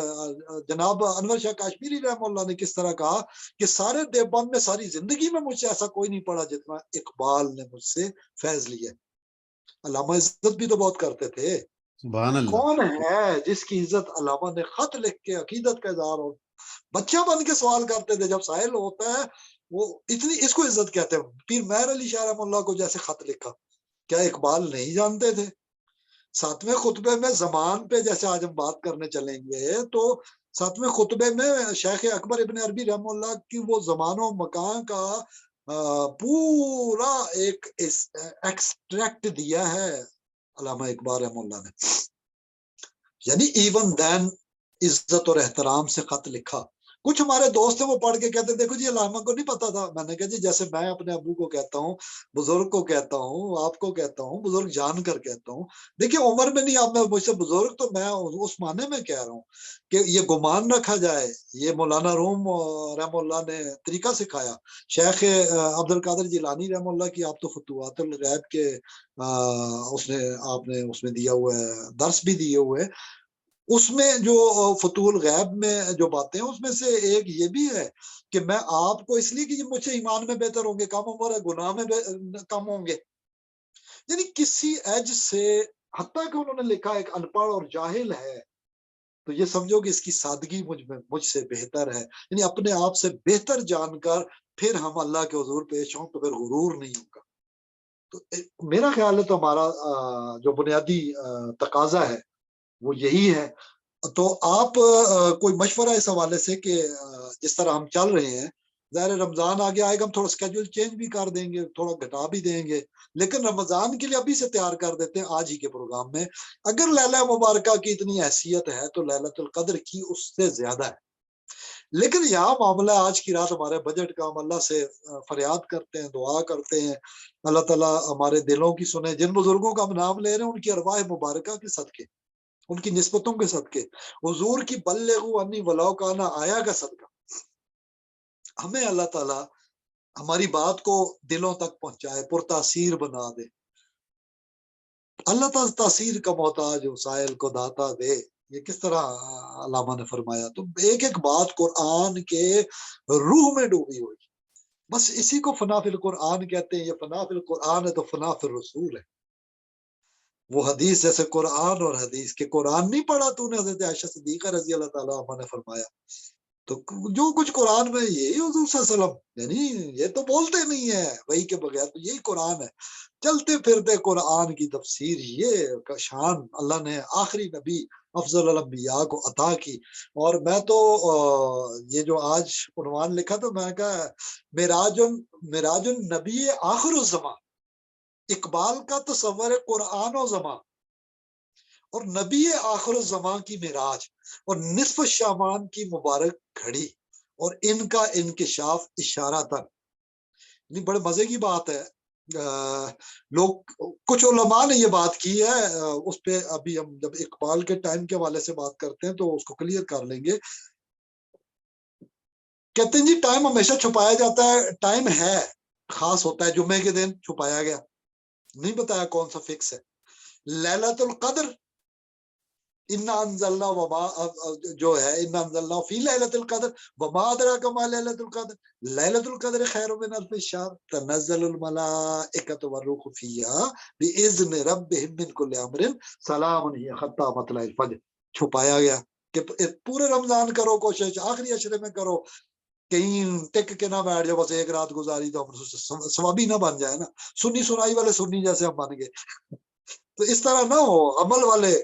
جناب انور شاہ کاشمیری رحم اللہ نے کس طرح کہا کہ سارے دیوبند میں ساری زندگی میں مجھ سے ایسا کوئی نہیں پڑا جتنا اقبال نے مجھ سے فیض لیا. علامہ عزت بھی تو بہت کرتے تھے. سبحان اللہ. کون ہے جس کی عزت علامہ نے خط لکھ کے عقیدت کا اظہار ہو, بچہ بن کے سوال کرتے تھے جب سائل ہوتا ہے وہ اتنی, اس کو عزت کہتے ہیں. پیر مہر علی شاہ رحمہ اللہ کو جیسے خط لکھا, کیا اقبال نہیں جانتے تھے؟ 7ویں خطبے میں زمان پہ, جیسے آج ہم بات کرنے چلیں گے تو 7ویں خطبے میں شیخ اکبر ابن عربی رحمہ اللہ کی وہ زمان و مکان کا پورا ایک ایکسٹریکٹ دیا ہے علامہ اقبال رحمہ اللہ نے. یعنی ایون دین عزت اور احترام سے خط لکھا. کچھ ہمارے دوست ہیں وہ پڑھ کے کہتے ہیں دیکھو جی علامہ کو نہیں پتا تھا. میں نے کہا جی جیسے میں اپنے ابو کو کہتا ہوں, بزرگ کو کہتا ہوں, آپ کو کہتا ہوں, بزرگ جان کر کہتا ہوں. دیکھیے عمر میں نہیں, آپ میں مجھ سے بزرگ, تو میں اس معنی میں کہہ رہا ہوں کہ یہ گمان رکھا جائے. یہ مولانا روم رحم اللہ نے طریقہ سکھایا. شیخ عبد القادر جیلانی رحم اللہ کی آپ تو فتوحات الغیب کے آپ نے اس میں دیا ہوا ہے, درس بھی دیے ہوئے. اس میں جو فتوح الغیب میں جو باتیں ہیں اس میں سے ایک یہ بھی ہے کہ میں آپ کو اس لیے کہ مجھ سے ایمان میں بہتر ہوں گے, کم عمر ہے, گناہ میں کم ہوں گے. یعنی کسی ایج سے, حتیٰ کہ انہوں نے لکھا ایک ان پڑھ اور جاہل ہے تو یہ سمجھو کہ اس کی سادگی مجھ سے بہتر ہے. یعنی اپنے آپ سے بہتر جان کر پھر ہم اللہ کے حضور پیش ہوں تو پھر غرور نہیں ہوگا. تو میرا خیال ہے تو ہمارا جو بنیادی تقاضا ہے وہ یہی ہے. تو آپ کوئی مشورہ اس حوالے سے کہ جس طرح ہم چل رہے ہیں, ظاہر رمضان آگے آئے گا, ہم تھوڑا اسکیڈول چینج بھی کر دیں گے, تھوڑا گھٹا بھی دیں گے, لیکن رمضان کے لیے ابھی سے تیار کر دیتے ہیں آج ہی کے پروگرام میں. اگر لیلہ مبارکہ کی اتنی حیثیت ہے تو لیلۃ القدر کی اس سے زیادہ ہے. لیکن یہاں معاملہ آج کی رات ہمارے بجٹ کا, ہم اللہ سے فریاد کرتے ہیں, دعا کرتے ہیں, اللہ تعالیٰ ہمارے دلوں کی سنے. جن بزرگوں کا ہم نام لے رہے ہیں ان کی ارواح مبارکہ کے صدقے, ان کی نسبتوں کے صدقے, حضور کی بلغوا انی ولو کان آیا کا صدقہ, ہمیں اللہ تعالیٰ ہماری بات کو دلوں تک پہنچائے, پرتاثیر بنا دے. اللہ تعالیٰ تاثیر کا محتاج وسائل کو داتا دے. یہ کس طرح علامہ نے فرمایا. تو ایک ایک بات قرآن کے روح میں ڈوبی ہوئی, بس اسی کو فنا فی القرآن کہتے ہیں. یہ فنا فی القرآن ہے تو فنا فی الرسول ہے. وہ حدیث جیسے قرآن اور حدیث کے, قرآن نہیں پڑھا تو نے, حضرت عائشہ صدیقہ رضی اللہ تعالیٰ عنہا نے فرمایا. تو جو کچھ قرآن میں یہی حضور صلی اللہ علیہ وسلم, یعنی یہ تو بولتے نہیں ہے وہی کے بغیر, تو یہی قرآن ہے. چلتے پھرتے قرآن کی تفسیر, یہ شان اللہ نے آخری نبی افضل الانبیاء کو عطا کی. اور میں تو یہ جو آج عنوان لکھا تو میں کہا معراج النبی آخر الزمان. اقبال کا تصور ہے قرآن و زمان اور نبی آخر الزمان کی معراج اور نصف شعبان کی مبارک گھڑی اور ان کا انکشاف اشارہ تن. یعنی بڑے مزے کی بات ہے. لوگ کچھ علماء نے یہ بات کی ہے, اس پہ ابھی ہم جب اقبال کے ٹائم کے حوالے سے بات کرتے ہیں تو اس کو کلیئر کر لیں گے. کہتے ہیں جی ٹائم ہمیشہ چھپایا جاتا ہے, ٹائم ہے خاص ہوتا ہے, جمعے کے دن چھپایا گیا, نہیں بتایا کون سا فکس ہے. لیلۃ القدر انا انزلنا وما جو ہے انا انزلنا فی لیلۃ القدر وما ادراک ما لیلۃ القدر لیلۃ القدر خیر من الف شہر تنزل الملائکۃ والروح فیہا باذن ربہم من کل امر سلام ہی حتی مطلع الفجر. چھپایا گیا کہ پورے رمضان کرو کوشش, آخری عشرے میں کرو, کہیں ٹک کے نہ بیٹھ جاؤ بس ایک رات گزاری تو ہم ثوابی نہ بن جائے نا, سنی سنائی والے سنی جیسے ہم بن گئے. تو اس طرح نہ ہو, عمل والے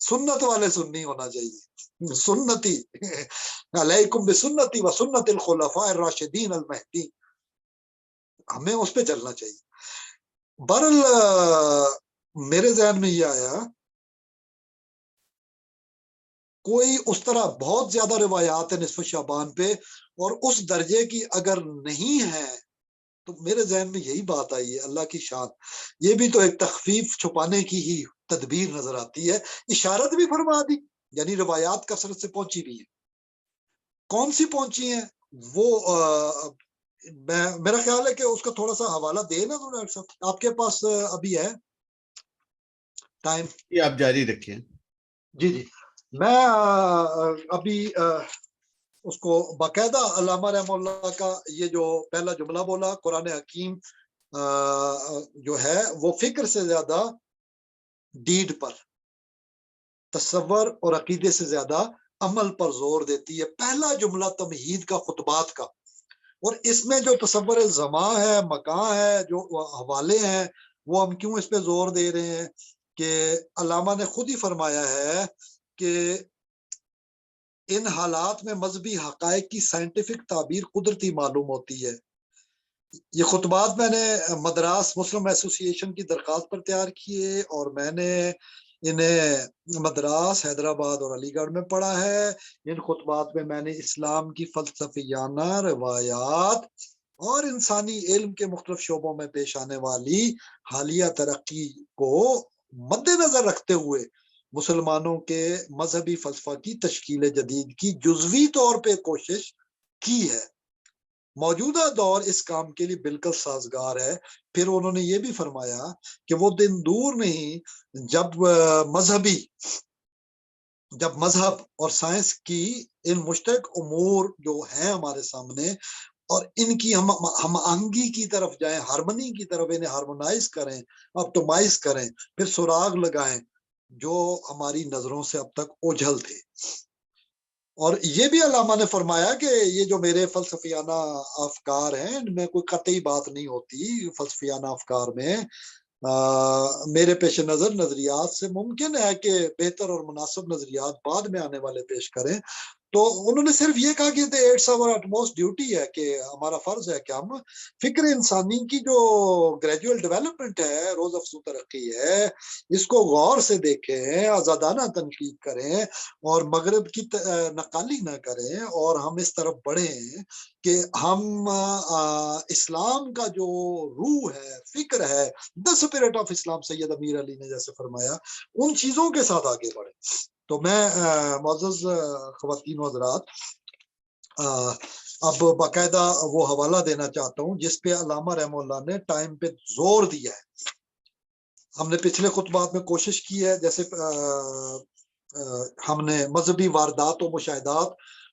سنت والے سنی ہونا چاہیے. سنتی علیکم بسنتی و سنت الخلفاء الراشدین المہدی, ہمیں اس پہ چلنا چاہیے. بہرحال میرے ذہن میں یہ آیا کوئی اس طرح بہت زیادہ روایات ہیں نصف شعبان پہ اور اس درجے کی اگر نہیں ہے تو میرے ذہن میں یہی بات آئی ہے, اللہ کی شان. یہ بھی تو ایک تخفیف چھپانے کی ہی تدبیر نظر آتی ہے. اشارت بھی فرما دی, یعنی روایات کثرت سے پہنچی بھی ہیں. کون سی پہنچی ہیں وہ میرا خیال ہے کہ اس کا تھوڑا سا حوالہ دے نا ڈاکٹر صاحب, آپ کے پاس ابھی ہے ٹائم؟ یہ آپ جاری رکھیں. جی جی, میں ابھی اس کو باقاعدہ علامہ رحم اللہ کا یہ جو پہلا جملہ بولا, قرآن حکیم جو ہے وہ فکر سے زیادہ ڈیڈ پر, تصور اور عقیدے سے زیادہ عمل پر زور دیتی ہے. پہلا جملہ تمہید کا, خطبات کا, اور اس میں جو تصور زمان ہے, مکان ہے, جو حوالے ہیں, وہ ہم کیوں اس پہ زور دے رہے ہیں کہ علامہ نے خود ہی فرمایا ہے کہ ان حالات میں مذہبی حقائق کی سائنٹیفک تعبیر قدرتی معلوم ہوتی ہے. یہ خطبات میں نے مدراس مسلم ایسوسی ایشن کی درخواست پر تیار کیے اور میں نے انہیں مدراس، حیدرآباد اور علی گڑھ میں پڑھا ہے۔ ان خطبات میں میں نے اسلام کی فلسفیانہ روایات اور انسانی علم کے مختلف شعبوں میں پیش آنے والی حالیہ ترقی کو مد نظر رکھتے ہوئے مسلمانوں کے مذہبی فلسفہ کی تشکیل جدید کی جزوی طور پہ کوشش کی ہے۔ موجودہ دور اس کام کے لیے بالکل سازگار ہے۔ پھر انہوں نے یہ بھی فرمایا کہ وہ دن دور نہیں جب مذہب اور سائنس کی ان مشترک امور جو ہیں ہمارے سامنے اور ان کی ہم آہنگی کی طرف جائیں، ہارمنی کی طرف انہیں ہارمونائز کریں، آپٹومائز کریں، پھر سراغ لگائیں جو ہماری نظروں سے اب تک اوجھل تھے۔ اور یہ بھی علامہ نے فرمایا کہ یہ جو میرے فلسفیانہ افکار ہیں ان میں کوئی قطعی بات نہیں ہوتی۔ فلسفیانہ افکار میں میرے پیش نظر نظریات سے ممکن ہے کہ بہتر اور مناسب نظریات بعد میں آنے والے پیش کریں۔ تو انہوں نے صرف یہ کہا کہ اٹس آور اٹموسٹ ڈیوٹی ہے کہ ہمارا فرض ہے کہ ہم فکر انسانی کی جو گریجول ڈیولپمنٹ ہے، روز افزوں ترقی ہے، اس کو غور سے دیکھیں، آزادانہ تنقید کریں اور مغرب کی نقالی نہ کریں، اور ہم اس طرف بڑھیں کہ ہم اسلام کا جو روح ہے، فکر ہے، دا اسپرٹ آف اسلام، سید امیر علی نے جیسے فرمایا، ان چیزوں کے ساتھ آگے بڑھیں۔ تو میں معزز خواتین و حضرات اب باقاعدہ وہ حوالہ دینا چاہتا ہوں جس پہ علامہ رحمہ اللہ نے ٹائم پہ زور دیا ہے۔ ہم نے پچھلے خطبات میں کوشش کی ہے، جیسے ہم نے مذہبی واردات و مشاہدات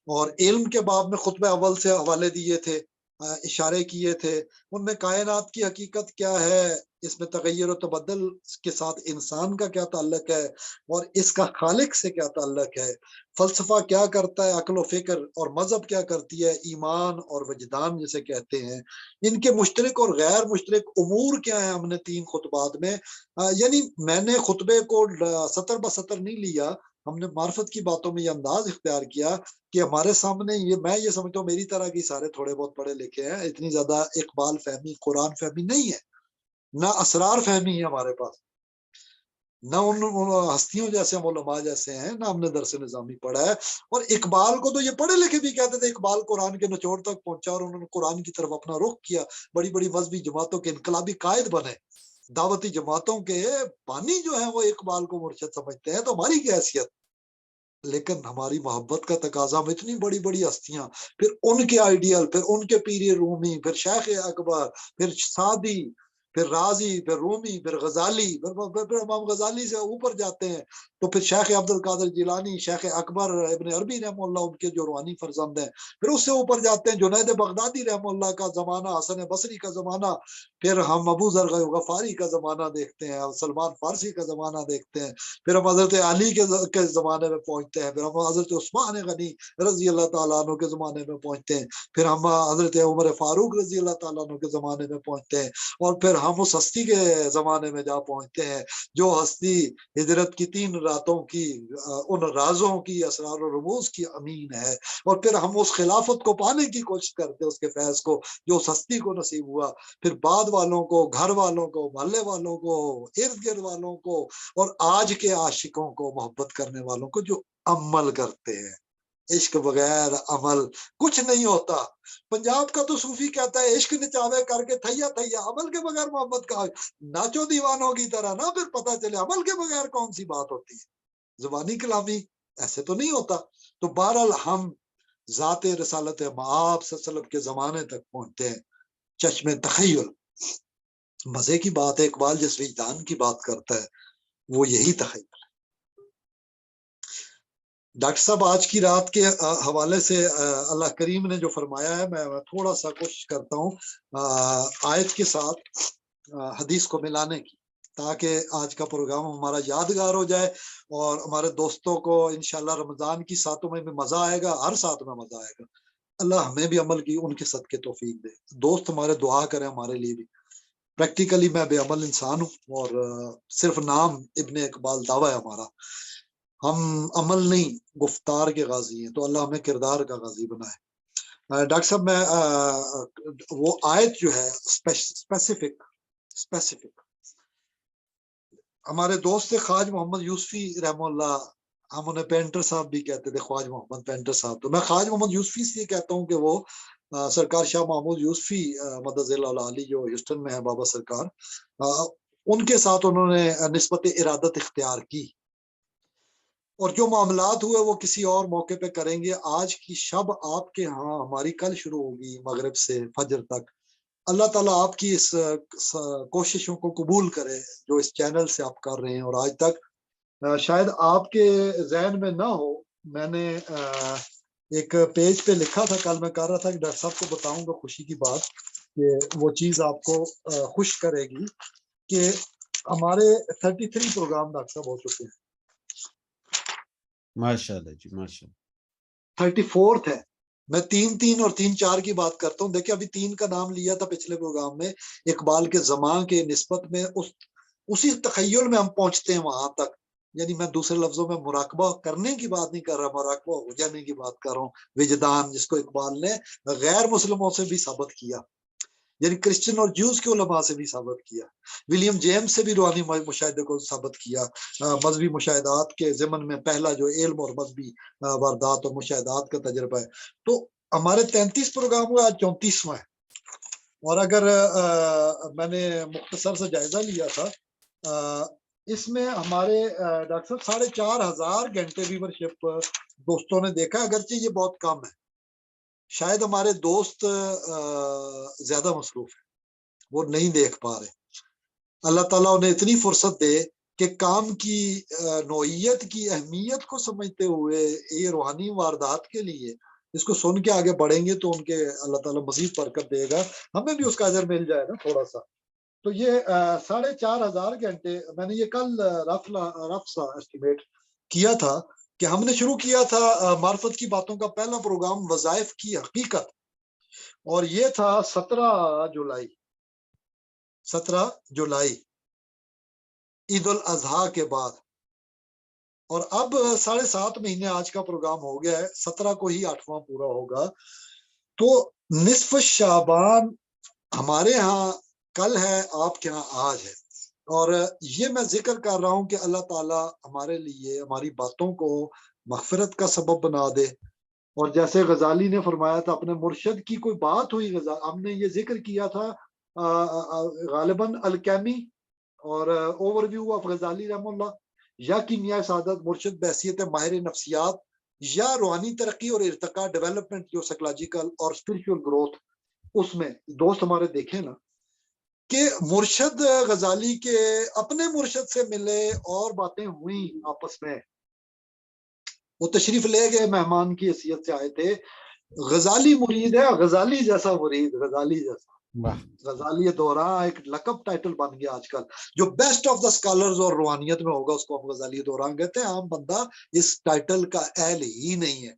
اور علم کے باب میں خطبہ اول سے حوالے دیے تھے، اشارے کیے تھے۔ ان میں کائنات کی حقیقت کیا ہے، اس میں تغیر و تبدل کے ساتھ انسان کا کیا تعلق ہے اور اس کا خالق سے کیا تعلق ہے، فلسفہ کیا کرتا ہے، عقل و فکر، اور مذہب کیا کرتی ہے، ایمان اور وجدان جسے کہتے ہیں، ان کے مشترک اور غیر مشترک امور کیا ہیں۔ ہم نے 3 خطبات میں یعنی میں نے خطبے کو سطر بہ سطر نہیں لیا، ہم نے معرفت کی باتوں میں یہ انداز اختیار کیا کہ ہمارے سامنے میں یہ سمجھتا ہوں میری طرح کی سارے تھوڑے بہت پڑھے لکھے ہیں، اتنی زیادہ اقبال فہمی، قرآن فہمی نہیں ہے، نہ اسرار فہمی ہے ہمارے پاس، نہ ان ہستیوں جیسے علماء جیسے ہیں، نہ ہم نے درس نظامی پڑھا ہے۔ اور اقبال کو تو یہ پڑھے لکھے بھی کہتے تھے، اقبال قرآن کے نچوڑ تک پہنچا اور انہوں نے قرآن کی طرف اپنا رخ کیا، بڑی بڑی مذہبی جماعتوں کے انقلابی قائد بنے، دعوتی جماعتوں کے بانی جو ہیں وہ اقبال کو مرشد سمجھتے ہیں، تو ہماری کیا حیثیت؟ لیکن ہماری محبت کا تقاضا میں اتنی بڑی بڑی ہستیاں، پھر ان کے آئیڈیل، پھر ان کے پیر رومی، پھر شیخ اکبر، پھر سعدی، پھر رازی، پھر رومی، پھر غزالی، پھر امام غزالی سے اوپر جاتے ہیں تو پھر شیخ عبد القادر جیلانی، شیخ اکبر، ابن عربی رحمہ اللہ ان کے جو روحانی فرزند ہیں، پھر اس سے اوپر جاتے ہیں جنید بغدادی رحمہ اللہ کا زمانہ، حسن بصری کا زمانہ، پھر ہم ابو ذر غفاری کا زمانہ دیکھتے ہیں، سلمان فارسی کا زمانہ دیکھتے ہیں، پھر ہم حضرت علی کے زمانے میں پہنچتے ہیں، پھر ہم حضرت عثمان غنی رضی اللہ تعالیٰ عنہ کے زمانے میں پہنچتے ہیں، پھر ہم حضرت عمر فاروق رضی اللہ تعالیٰ عنہ کے زمانے میں پہنچتے ہیں، اور پھر ہم اس ہستی کے زمانے میں جا پہنچتے ہیں جو ہستی ہجرت کی 3 راتوں کی ان رازوں کی، اسرار و رموز کی امین ہے، اور پھر ہم اس خلافت کو پانے کی کوشش کرتے ہیں، اس کے فیض کو جو اس ہستی کو نصیب ہوا، پھر بعد والوں کو، گھر والوں کو، محلے والوں کو، ارد گرد والوں کو، اور آج کے عاشقوں کو، محبت کرنے والوں کو جو عمل کرتے ہیں۔ عشق بغیر عمل کچھ نہیں ہوتا۔ پنجاب کا تو صوفی کہتا ہے عشق نچاوے کر کے تھیا تھیا، عمل کے بغیر محبت کا ناچو دیوانوں کی طرح نہ، پھر پتہ چلے عمل کے بغیر کون سی بات ہوتی ہے، زبانی کلامی ایسے تو نہیں ہوتا۔ تو بہرحال ہم ذات رسالت مآب صلی اللہ علیہ وسلم کے زمانے تک پہنچتے ہیں، چشم تخیل۔ مزے کی بات ہے، اقبال جس وجدان کی بات کرتا ہے وہ یہی تخیل۔ ڈاکٹر صاحب آج کی رات کے حوالے سے اللہ کریم نے جو فرمایا ہے، میں تھوڑا سا کوشش کرتا ہوں آیت کے ساتھ حدیث کو ملانے کی، تاکہ آج کا پروگرام ہمارا یادگار ہو جائے اور ہمارے دوستوں کو انشاءاللہ رمضان کی ساتوں میں بھی مزہ آئے گا، ہر ساتھ میں مزہ آئے گا۔ اللہ ہمیں بھی عمل کی ان کے صدقے توفیق دے۔ دوست ہمارے دعا کریں ہمارے لیے بھی۔ پریکٹیکلی میں بے عمل انسان ہوں اور صرف نام ابن اقبال دعویٰ ہے ہمارا، ہم عمل نہیں گفتار کے غازی ہیں، تو اللہ ہمیں کردار کا غازی بنائے۔ ڈاکٹر صاحب میں وہ آیت جو ہے اسپیسیفک ہمارے دوست تھے خواج محمد یوسفی رحمہ اللہ، ہم انہیں پینٹر صاحب بھی کہتے تھے، خواج محمد پینٹر صاحب. تو میں خواج محمد یوسفی سے کہتا ہوں کہ وہ سرکار شاہ محمود یوسفی مدد العالی جو ہیوسٹن میں ہے بابا سرکار، ان کے ساتھ انہوں نے نسبت ارادت اختیار کی، اور جو معاملات ہوئے وہ کسی اور موقع پہ کریں گے. آج کی شب آپ کے ہاں، ہماری کل شروع ہوگی مغرب سے فجر تک. اللہ تعالیٰ آپ کی اس کوششوں کو قبول کرے جو اس چینل سے آپ کر رہے ہیں. اور آج تک شاید آپ کے ذہن میں نہ ہو، میں نے ایک پیج پہ لکھا تھا، کل میں کر رہا تھا کہ ڈاکٹر صاحب کو بتاؤں گا خوشی کی بات کہ وہ چیز آپ کو خوش کرے گی کہ ہمارے 33 پروگرام ڈاکٹر صاحب ہو چکے ہیں. ماشاء اللہ جی، ماشاء اللہ. 34 ہے. میں 3 اور 3-4 کی بات کرتا ہوں. دیکھیں ابھی 3 کا نام لیا تھا پچھلے پروگرام میں، اقبال کے زمان کے نسبت میں اسی تخیل میں ہم پہنچتے ہیں وہاں تک. یعنی میں دوسرے لفظوں میں مراقبہ کرنے کی بات نہیں کر رہا، مراقبہ ہو جانے کی بات کر رہا ہوں. وجدان جس کو اقبال نے غیر مسلموں سے بھی ثابت کیا، یعنی کرسچن اور جیوز کے علماء سے بھی ثابت کیا، ولیم جیمز سے بھی روحانی مشاہدے کو ثابت کیا، مذہبی مشاہدات کے ضمن میں پہلا جو علم اور مذہبی واردات اور مشاہدات کا تجربہ ہے. تو ہمارے 33 پروگرام ہوئے، آج 34واں ہے. اور اگر میں نے مختصر سے جائزہ لیا تھا، اس میں ہمارے ڈاکٹر صاحب 4,500 گھنٹے ویورشپ دوستوں نے دیکھا. اگرچہ یہ بہت کم ہے، شاید ہمارے دوست زیادہ مصروف ہیں، وہ نہیں دیکھ پا رہے. اللہ تعالیٰ انہیں اتنی فرصت دے کہ کام کی نوعیت کی اہمیت کو سمجھتے ہوئے یہ روحانی واردات کے لیے اس کو سن کے آگے بڑھیں گے تو ان کے اللہ تعالیٰ مزید برکت دے گا، ہمیں بھی اس کا اجر مل جائے نا تھوڑا سا. تو یہ 4,500 گھنٹے میں نے یہ کل رف سا اسٹیمیٹ کیا تھا کہ ہم نے شروع کیا تھا معرفت کی باتوں کا پہلا پروگرام وظائف کی حقیقت، اور یہ تھا 17 جولائی عید الاضحیٰ کے بعد. اور اب 7.5 مہینے آج کا پروگرام ہو گیا ہے، 17 کو ہی 8واں پورا ہوگا. تو نصف شعبان ہمارے ہاں کل ہے، آپ کے ہاں آج ہے. اور یہ میں ذکر کر رہا ہوں کہ اللہ تعالیٰ ہمارے لیے ہماری باتوں کو مغفرت کا سبب بنا دے. اور جیسے غزالی نے فرمایا تھا، اپنے مرشد کی کوئی بات ہوئی، ہم نے یہ ذکر کیا تھا غالباً الکیمی اور اوور ویو آف غزالی رحمہ اللہ، یا کیمیائے سعادت مرشد بحیثیت ماہر نفسیات، یا روحانی ترقی اور ارتقاء ڈیولپمنٹ جو سائیکولوجیکل اور اسپرچل گروتھ. اس میں دوست ہمارے دیکھیں نا کہ مرشد غزالی کے اپنے مرشد سے ملے اور باتیں ہوئی آپس میں. وہ تشریف لے گئے، مہمان کی حیثیت سے آئے تھے. غزالی مرید ہے، غزالی جیسا مرید، غزالی جیسا. غزالی دوران ایک لقب ٹائٹل بن گیا آج کل. جو بیسٹ آف دا اسکالرز اور روحانیت میں ہوگا اس کو ہم غزالی دوران کہتے ہیں. عام بندہ اس ٹائٹل کا اہل ہی نہیں ہے.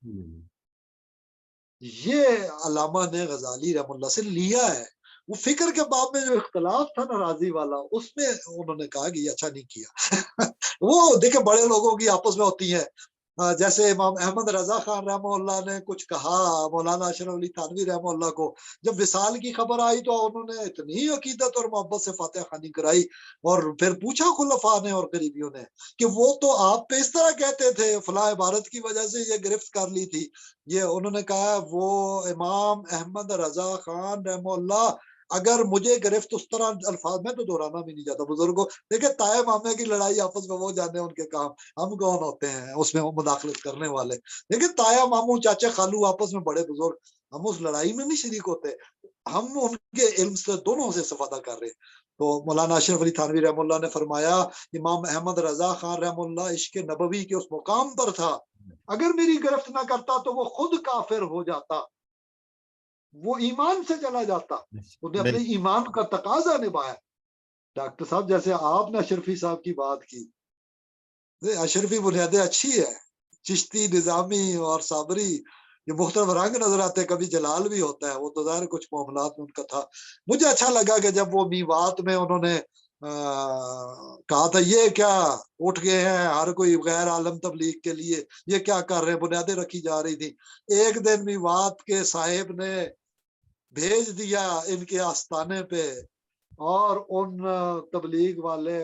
یہ علامہ نے غزالی رحم اللہ سے لیا ہے. وہ فکر کے باب میں جو اختلاف تھا ناراضی والا، اس میں انہوں نے کہا کہ یہ اچھا نہیں کیا. وہ دیکھیں بڑے لوگوں کی آپس میں ہوتی ہے. جیسے امام احمد رضا خان رحمہ اللہ نے کچھ کہا مولانا اشرف علی تھانوی رحمہ اللہ کو، جب وصال کی خبر آئی تو انہوں نے اتنی عقیدت اور محبت سے فاتحہ خوانی کرائی، اور پھر پوچھا خلفاء نے اور قریبیوں نے کہ وہ تو آپ پہ اس طرح کہتے تھے، فلاں عبارت کی وجہ سے یہ گرفت کر لی تھی. یہ انہوں نے کہا وہ امام احمد رضا خان رحمہ اللہ اگر مجھے گرفت اس طرح الفاظ میں تو دہرانا بھی نہیں جاتا. بزرگوں دیکھیں تائے مامے کی لڑائی آپس میں وہ جانے ان کے کام، ہم کون ہوتے ہیں اس میں مداخلت کرنے والے. لیکن تایا ماموں چاچا خالو آپس میں بڑے بزرگ، ہم اس لڑائی میں نہیں شریک ہوتے، ہم ان کے علم سے دونوں سے استفادہ کر رہے. تو مولانا اشرف علی تھانوی رحمہ اللہ نے فرمایا امام احمد رضا خان رحمہ اللہ عشق نبوی کے اس مقام پر تھا، اگر میری گرفت نہ کرتا تو وہ خود کافر ہو جاتا، وہ ایمان سے چلا جاتا. انہوں نے اپنے ایمان کا تقاضا نبھایا. ڈاکٹر صاحب جیسے آپ نے اشرفی صاحب کی بات کی، اشرفی بنیادیں اچھی ہے، چشتی نظامی اور صابری یہ مختلف رنگ نظر آتے ہیں، کبھی جلال بھی ہوتا ہے، وہ تو ظاہر کچھ معاملات میں ان کا تھا. مجھے اچھا لگا کہ جب وہ میوات میں انہوں نے کہا تھا یہ کیا اٹھ گئے ہیں ہر کوئی غیر عالم تبلیغ کے لیے، یہ کیا کر رہے ہیں، بنیادیں رکھی جا رہی تھی. ایک دن میوات کے صاحب نے بھیج دیا ان کے آستانے پہ، اور ان تبلیغ والے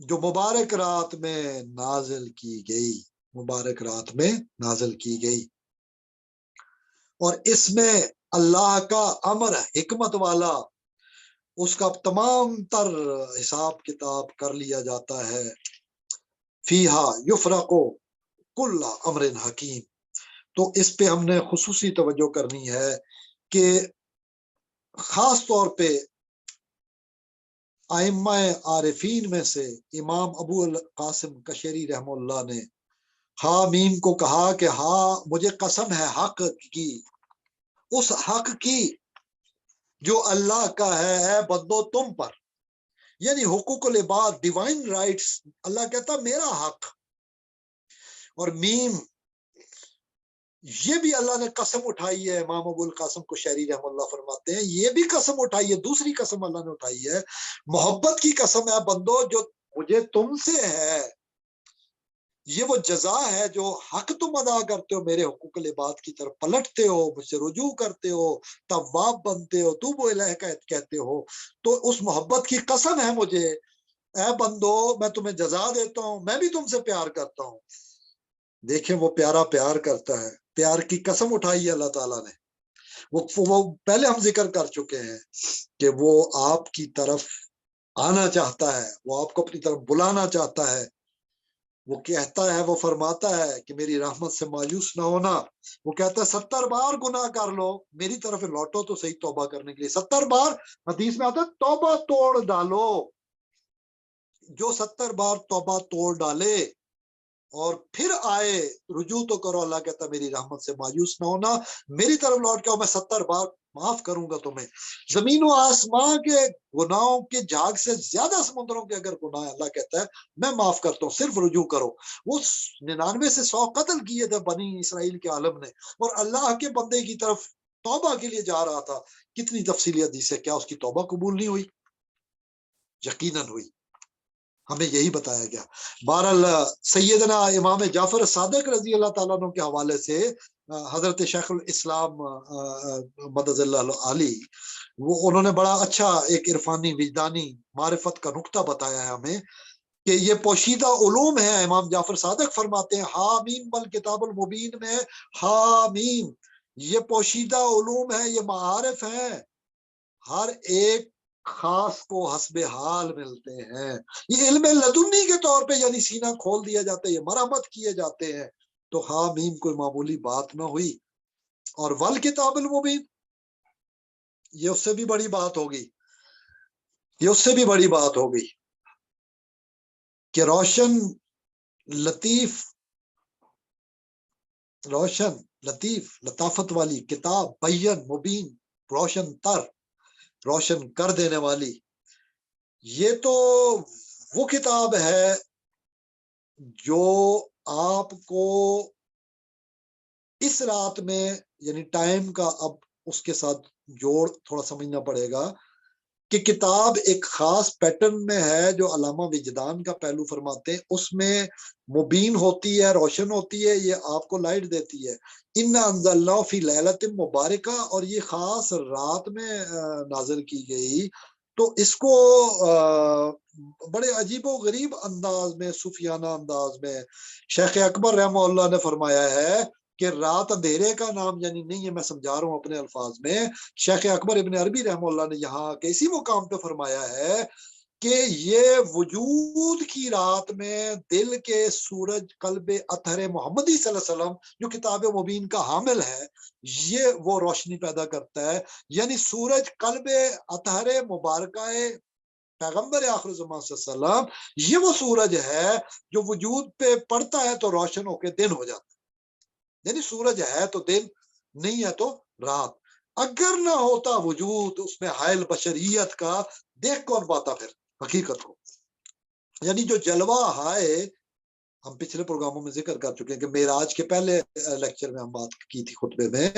جو مبارک رات میں نازل کی گئی، مبارک رات میں نازل کی گئی، اور اس میں اللہ کا امر حکمت والا، اس کا تمام تر حساب کتاب کر لیا جاتا ہے۔ فیہا یفرقو کل امر حکیم، تو اس پہ ہم نے خصوصی توجہ کرنی ہے کہ خاص طور پہ ائمہ عارفین میں سے امام ابو القاسم کشیری رحمہ اللہ نے حامیم کو کہا کہ ہاں مجھے قسم ہے حق کی، اس حق کی جو اللہ کا ہے، اے بندو تم پر، یعنی حقوق العباد، ڈیوائن رائٹس، اللہ کہتا میرا حق، اور میم یہ بھی اللہ نے قسم اٹھائی ہے۔ امام ابو القاسم کشیری رحمہ اللہ فرماتے ہیں یہ بھی قسم اٹھائی ہے، دوسری قسم اللہ نے اٹھائی ہے، محبت کی قسم ہے بندو جو مجھے تم سے ہے، یہ وہ جزا ہے جو حق تم ادا کرتے ہو، میرے حقوق العباد کی طرف پلٹتے ہو، مجھ سے رجوع کرتے ہو، تواب بنتے ہو، توبو الیہ کہتے ہو، تو اس محبت کی قسم ہے مجھے، اے بندو میں تمہیں جزا دیتا ہوں، میں بھی تم سے پیار کرتا ہوں۔ دیکھیں وہ پیارا پیار کرتا ہے، پیار کی قسم اٹھائی ہے اللہ تعالیٰ نے۔ وہ پہلے ہم ذکر کر چکے ہیں کہ وہ آپ کی طرف آنا چاہتا ہے، وہ آپ کو اپنی طرف بلانا چاہتا ہے، وہ کہتا ہے، وہ فرماتا ہے کہ میری رحمت سے مایوس نہ ہونا، وہ کہتا ہے 70 بار گناہ کر لو میری طرف لوٹو تو صحیح توبہ کرنے کے لیے، 70 بار حدیث میں آتا ہے توبہ توڑ ڈالو، جو 70 بار توبہ توڑ ڈالے اور پھر آئے رجوع تو کرو، اللہ کہتا ہے میری رحمت سے مایوس نہ ہونا، میری طرف لوٹ کے آؤ، میں 70 بار معاف کروں گا تمہیں۔ زمین و آسمان کے گناہوں کے جھاگ سے زیادہ سمندروں کے اگر گناہ اللہ کہتا ہے میں معاف کرتا ہوں، صرف رجوع کرو۔ وہ 99 سے 100 قتل کیے تھے بنی اسرائیل کے عالم نے، اور اللہ کے بندے کی طرف توبہ کے لیے جا رہا تھا، کتنی تفصیلی حدیث ہے، کیا اس کی توبہ قبول نہیں ہوئی؟ یقیناً ہوئی، ہمیں یہی بتایا گیا۔ بہرحال سیدنا امام جعفر صادق رضی اللہ تعالیٰ عنہ کے حوالے سے حضرت شیخ الاسلام مدد اللہ علی، وہ انہوں نے بڑا اچھا ایک عرفانی وجدانی معرفت کا نقطہ بتایا ہے ہمیں کہ یہ پوشیدہ علوم ہے۔ امام جعفر صادق فرماتے ہیں حامیم بالکتاب المبین میں، حامیم یہ پوشیدہ علوم ہے، یہ معارف ہیں، ہر ایک خاص کو حسب حال ملتے ہیں، یہ علم لدنی کے طور پہ یعنی سینہ کھول دیا جاتا ہے، یہ مرمت کیے جاتے ہیں، تو حامیم کوئی معمولی بات نہ ہوئی۔ اور والکتاب المبین یہ اس سے بھی بڑی بات ہوگی، یہ اس سے بھی بڑی بات ہوگی کہ روشن لطیف لطافت والی کتاب، بین مبین، روشن تر، روشن کر دینے والی، یہ تو وہ کتاب ہے جو آپ کو اس رات میں، یعنی ٹائم کا اب اس کے ساتھ جوڑ تھوڑا سمجھنا پڑے گا کہ کتاب ایک خاص پیٹرن میں ہے جو علامہ وجدان کا پہلو فرماتے ہیں، اس میں مبین ہوتی ہے، روشن ہوتی ہے، یہ آپ کو لائٹ دیتی ہے۔ اِنَّا أَنزَلْنَاهُ فِي لَيْلَةٍ مُبَارَكَةٍ، اور یہ خاص رات میں نازل کی گئی، تو اس کو بڑے عجیب و غریب انداز میں، صوفیانہ انداز میں شیخ اکبر رحمہ اللہ نے فرمایا ہے کہ رات اندھیرے کا نام یعنی نہیں ہے، میں سمجھا رہا ہوں اپنے الفاظ میں، شیخ اکبر ابن عربی رحمہ اللہ نے یہاں کسی مقام پہ فرمایا ہے کہ یہ وجود کی رات میں دل کے سورج قلب اطہر محمدی صلی اللہ علیہ وسلم جو کتاب مبین کا حامل ہے، یہ وہ روشنی پیدا کرتا ہے، یعنی سورج قلب اطہر مبارکہ پیغمبر آخر زمان صلی اللہ علیہ وسلم، یہ وہ سورج ہے جو وجود پہ پڑتا ہے تو روشن ہو کے دن ہو جاتا ہے، یعنی سورج ہے تو دن، نہیں ہے تو رات۔ اگر نہ ہوتا وجود اس میں حائل بشریت کا، دیکھ کون پاتا پھر حقیقت کو؟ یعنی جو جلوہ ہے، ہم پچھلے پروگراموں میں ذکر کر چکے ہیں کہ معراج کے پہلے لیکچر میں ہم بات کی تھی خطبے میں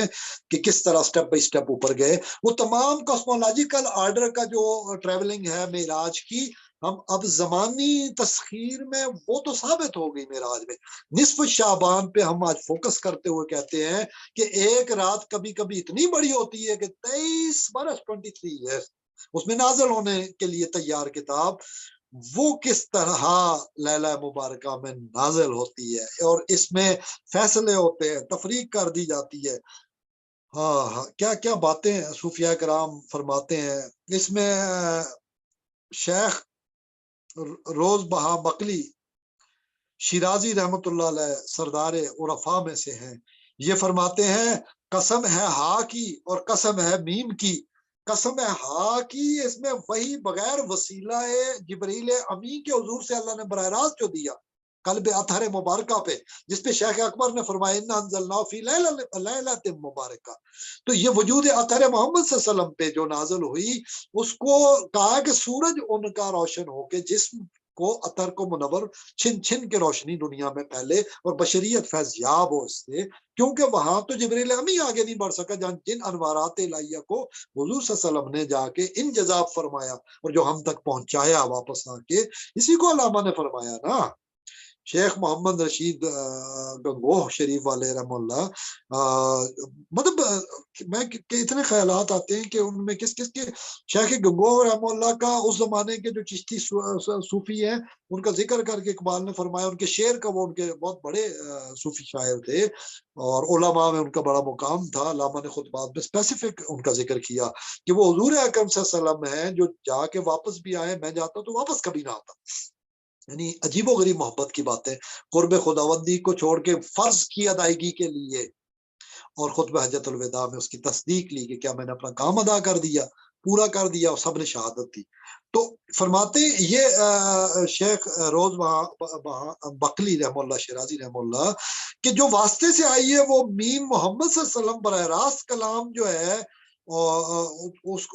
کہ کس طرح سٹیپ بائی سٹیپ اوپر گئے، وہ تمام کاسمولوجیکل آرڈر کا جو ٹریولنگ ہے معراج کی، ہم اب زمانی تسخیر میں وہ تو ثابت ہو گئی معراج میں۔ نصف شعبان پہ ہم آج فوکس کرتے ہوئے کہتے ہیں کہ ایک رات کبھی کبھی اتنی بڑی ہوتی ہے کہ 23 برس 23 ایئرس اس میں نازل ہونے کے لیے تیار کتاب، وہ کس طرح لیلہ مبارکہ میں نازل ہوتی ہے اور اس میں فیصلے ہوتے ہیں، تفریق کر دی جاتی ہے۔ ہاں کیا کیا باتیں صوفیاء کرام فرماتے ہیں اس میں۔ شیخ روز بہا بقلی شیرازی رحمت اللہ علیہ سردار عرفا میں سے ہیں، یہ فرماتے ہیں قسم ہے ہا کی اور قسم ہے میم کی۔ قسم ہے ہا کی، اس میں وہی بغیر وسیلہ جبریل امی کے حضور سے اللہ نے براہ راست جو دیا قلب اطہر مبارکہ پہ، جس پہ شیخ اکبر نے فرمایا انا انزلناہ فی لیلۃ مبارکہ، تو یہ وجود اطہر محمد صلی اللہ علیہ وسلم پہ جو نازل ہوئی، اس کو کہا کہ سورج ان کا روشن ہو کے جسم کو عطر کو منور چھن چھن کے روشنی دنیا میں پھیلے اور بشریت فیض یاب ہو اس سے، کیونکہ وہاں تو جبریل امی آگے نہیں بڑھ سکا جن انوارات الہیہ کو حضور صلی اللہ علیہ وسلم نے جا کے انجذاب فرمایا اور جو ہم تک پہنچایا واپس آ کے، اسی کو علامہ نے فرمایا نا۔ شیخ محمد رشید گنگوہ شریف والے رحم اللہ، مطلب میں اتنے خیالات آتے ہیں کہ ان میں کس کس کے، شیخ گنگوہ رحم اللہ کا اس زمانے کے جو چشتی صوفی ہیں ان کا ذکر کر کے اقبال نے فرمایا، ان کے شعر کا، وہ ان کے بہت بڑے صوفی شاعر تھے اور علماء میں ان کا بڑا مقام تھا۔ علامہ نے خود بات میں اسپیسیفک ان کا ذکر کیا کہ وہ حضور اکرم صلی اللہ علیہ وسلم ہیں جو جا کے واپس بھی آئے، میں جاتا تو واپس کبھی نہ آتا۔ یعنی عجیب و غریب محبت کی باتیں، قرب خداوندی کو چھوڑ کے فرض کی ادائیگی کے لیے، اور خطبہ حجت الوداع میں اس کی تصدیق لی کہ کیا میں نے اپنا کام ادا کر دیا، پورا کر دیا، اور سب نے شہادت دی۔ تو فرماتے یہ شیخ روز بقلی رحم اللہ شیرازی رحم اللہ کہ جو واسطے سے آئی ہے وہ میم محمد صلی اللہ علیہ وسلم براہ راست کلام جو ہے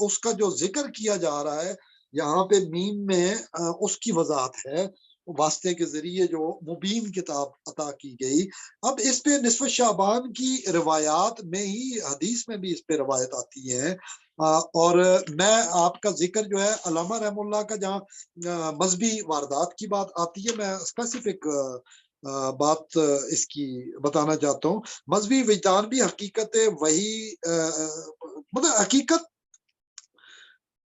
اس کا جو ذکر کیا جا رہا ہے یہاں پہ میم میں، اس کی وضاحت ہے واسطے کے ذریعے جو مبین کتاب عطا کی گئی۔ اب اس پہ نصف شعبان کی روایات میں ہی، حدیث میں بھی اس پہ روایت آتی ہے، اور میں آپ کا ذکر جو ہے علامہ رحم اللہ کا جہاں مذہبی واردات کی بات آتی ہے، میں اسپیسیفک بات اس کی بتانا چاہتا ہوں۔ مذہبی وجدان بھی حقیقت وہی، مطلب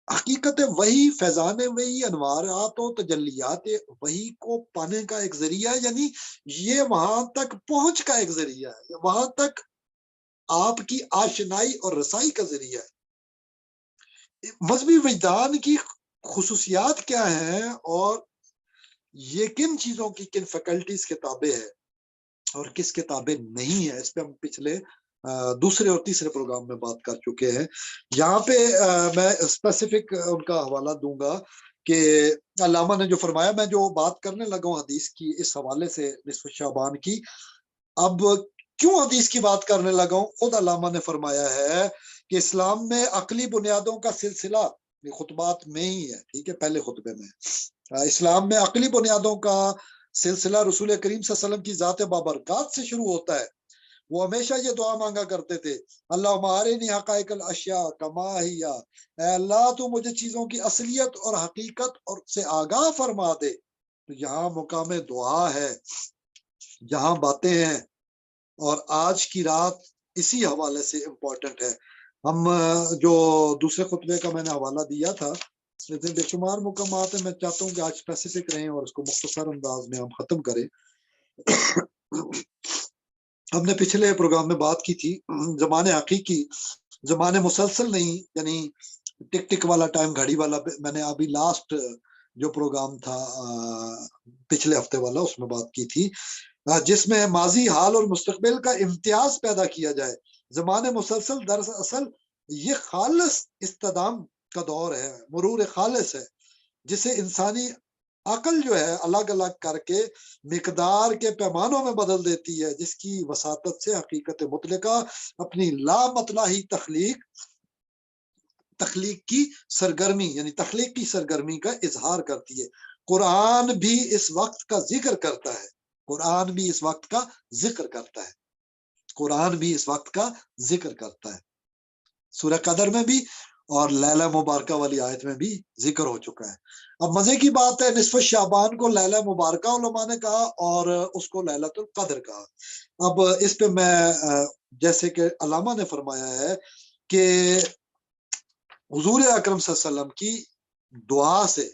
حقیقت وہی، فیضان وہی، انوارات و تجلیات وہی کو پانے کا ایک ذریعہ ہے، یعنی یہ وہاں تک پہنچ کا ایک ذریعہ ہے، وہاں تک آپ کی آشنائی اور رسائی کا ذریعہ ہے۔ مذہبی وجدان کی خصوصیات کیا ہیں اور یہ کن چیزوں کی، کن فیکلٹیز کے تابع ہے اور کس کے تابع نہیں ہے، اس پہ ہم پچھلے دوسرے اور تیسرے پروگرام میں بات کر چکے ہیں۔ یہاں پہ میں اسپیسیفک ان کا حوالہ دوں گا کہ علامہ نے جو فرمایا، میں جو بات کرنے لگا ہوں حدیث کی اس حوالے سے نصف شعبان کی، اب کیوں حدیث کی بات کرنے لگا ہوں، خود علامہ نے فرمایا ہے کہ اسلام میں عقلی بنیادوں کا سلسلہ، خطبات میں ہی ہے، ٹھیک ہے، پہلے خطبے میں، اسلام میں عقلی بنیادوں کا سلسلہ رسول کریم صلی اللہ علیہ وسلم کی ذات بابرکات سے شروع ہوتا ہے۔ وہ ہمیشہ یہ دعا مانگا کرتے تھے، اللہ مارنی حقائق الاشیاء کما ہی، اے اللہ تو مجھے چیزوں کی اصلیت اور حقیقت اور سے آگاہ فرما دے۔ تو یہاں مقام دعا ہے، یہاں باتیں ہیں، اور آج کی رات اسی حوالے سے امپورٹنٹ ہے۔ ہم جو دوسرے خطبے کا میں نے حوالہ دیا تھا، بے شمار مقامات ہیں، میں چاہتا ہوں کہ آج اسپیسیفک رہیں اور اس کو مختصر انداز میں ہم ختم کریں۔ ہم نے پچھلے پروگرام میں بات کی تھی زمانے حقیقی، زمانے مسلسل نہیں، یعنی ٹک ٹک والا ٹائم، گھڑی والا، میں نے ابھی لاسٹ جو پروگرام تھا پچھلے ہفتے والا اس میں بات کی تھی، جس میں ماضی، حال اور مستقبل کا امتیاز پیدا کیا جائے۔ زمانے مسلسل دراصل یہ خالص استدام کا دور ہے، مرور خالص ہے، جسے انسانی عقل جو ہے الگ الگ کر کے مقدار کے پیمانوں میں بدل دیتی ہے، جس کی وساطت سے حقیقت مطلقہ اپنی لامطلعی تخلیق کی سرگرمی، یعنی تخلیق کی سرگرمی کا اظہار کرتی ہے۔ قرآن بھی اس وقت کا ذکر کرتا ہے، قرآن بھی اس وقت کا ذکر کرتا ہے، قرآن بھی اس وقت کا ذکر کرتا ہے۔ سورہ قدر میں بھی اور لیلہ مبارکہ والی آیت میں بھی ذکر ہو چکا ہے۔ اب مزے کی بات ہے، نصف شعبان کو لیلہ مبارکہ علماء نے کہا اور اس کو لیلۃ القدر کہا۔ اب اس پہ میں جیسے کہ علامہ نے فرمایا ہے کہ حضور اکرم صلی اللہ علیہ وسلم کی دعا سے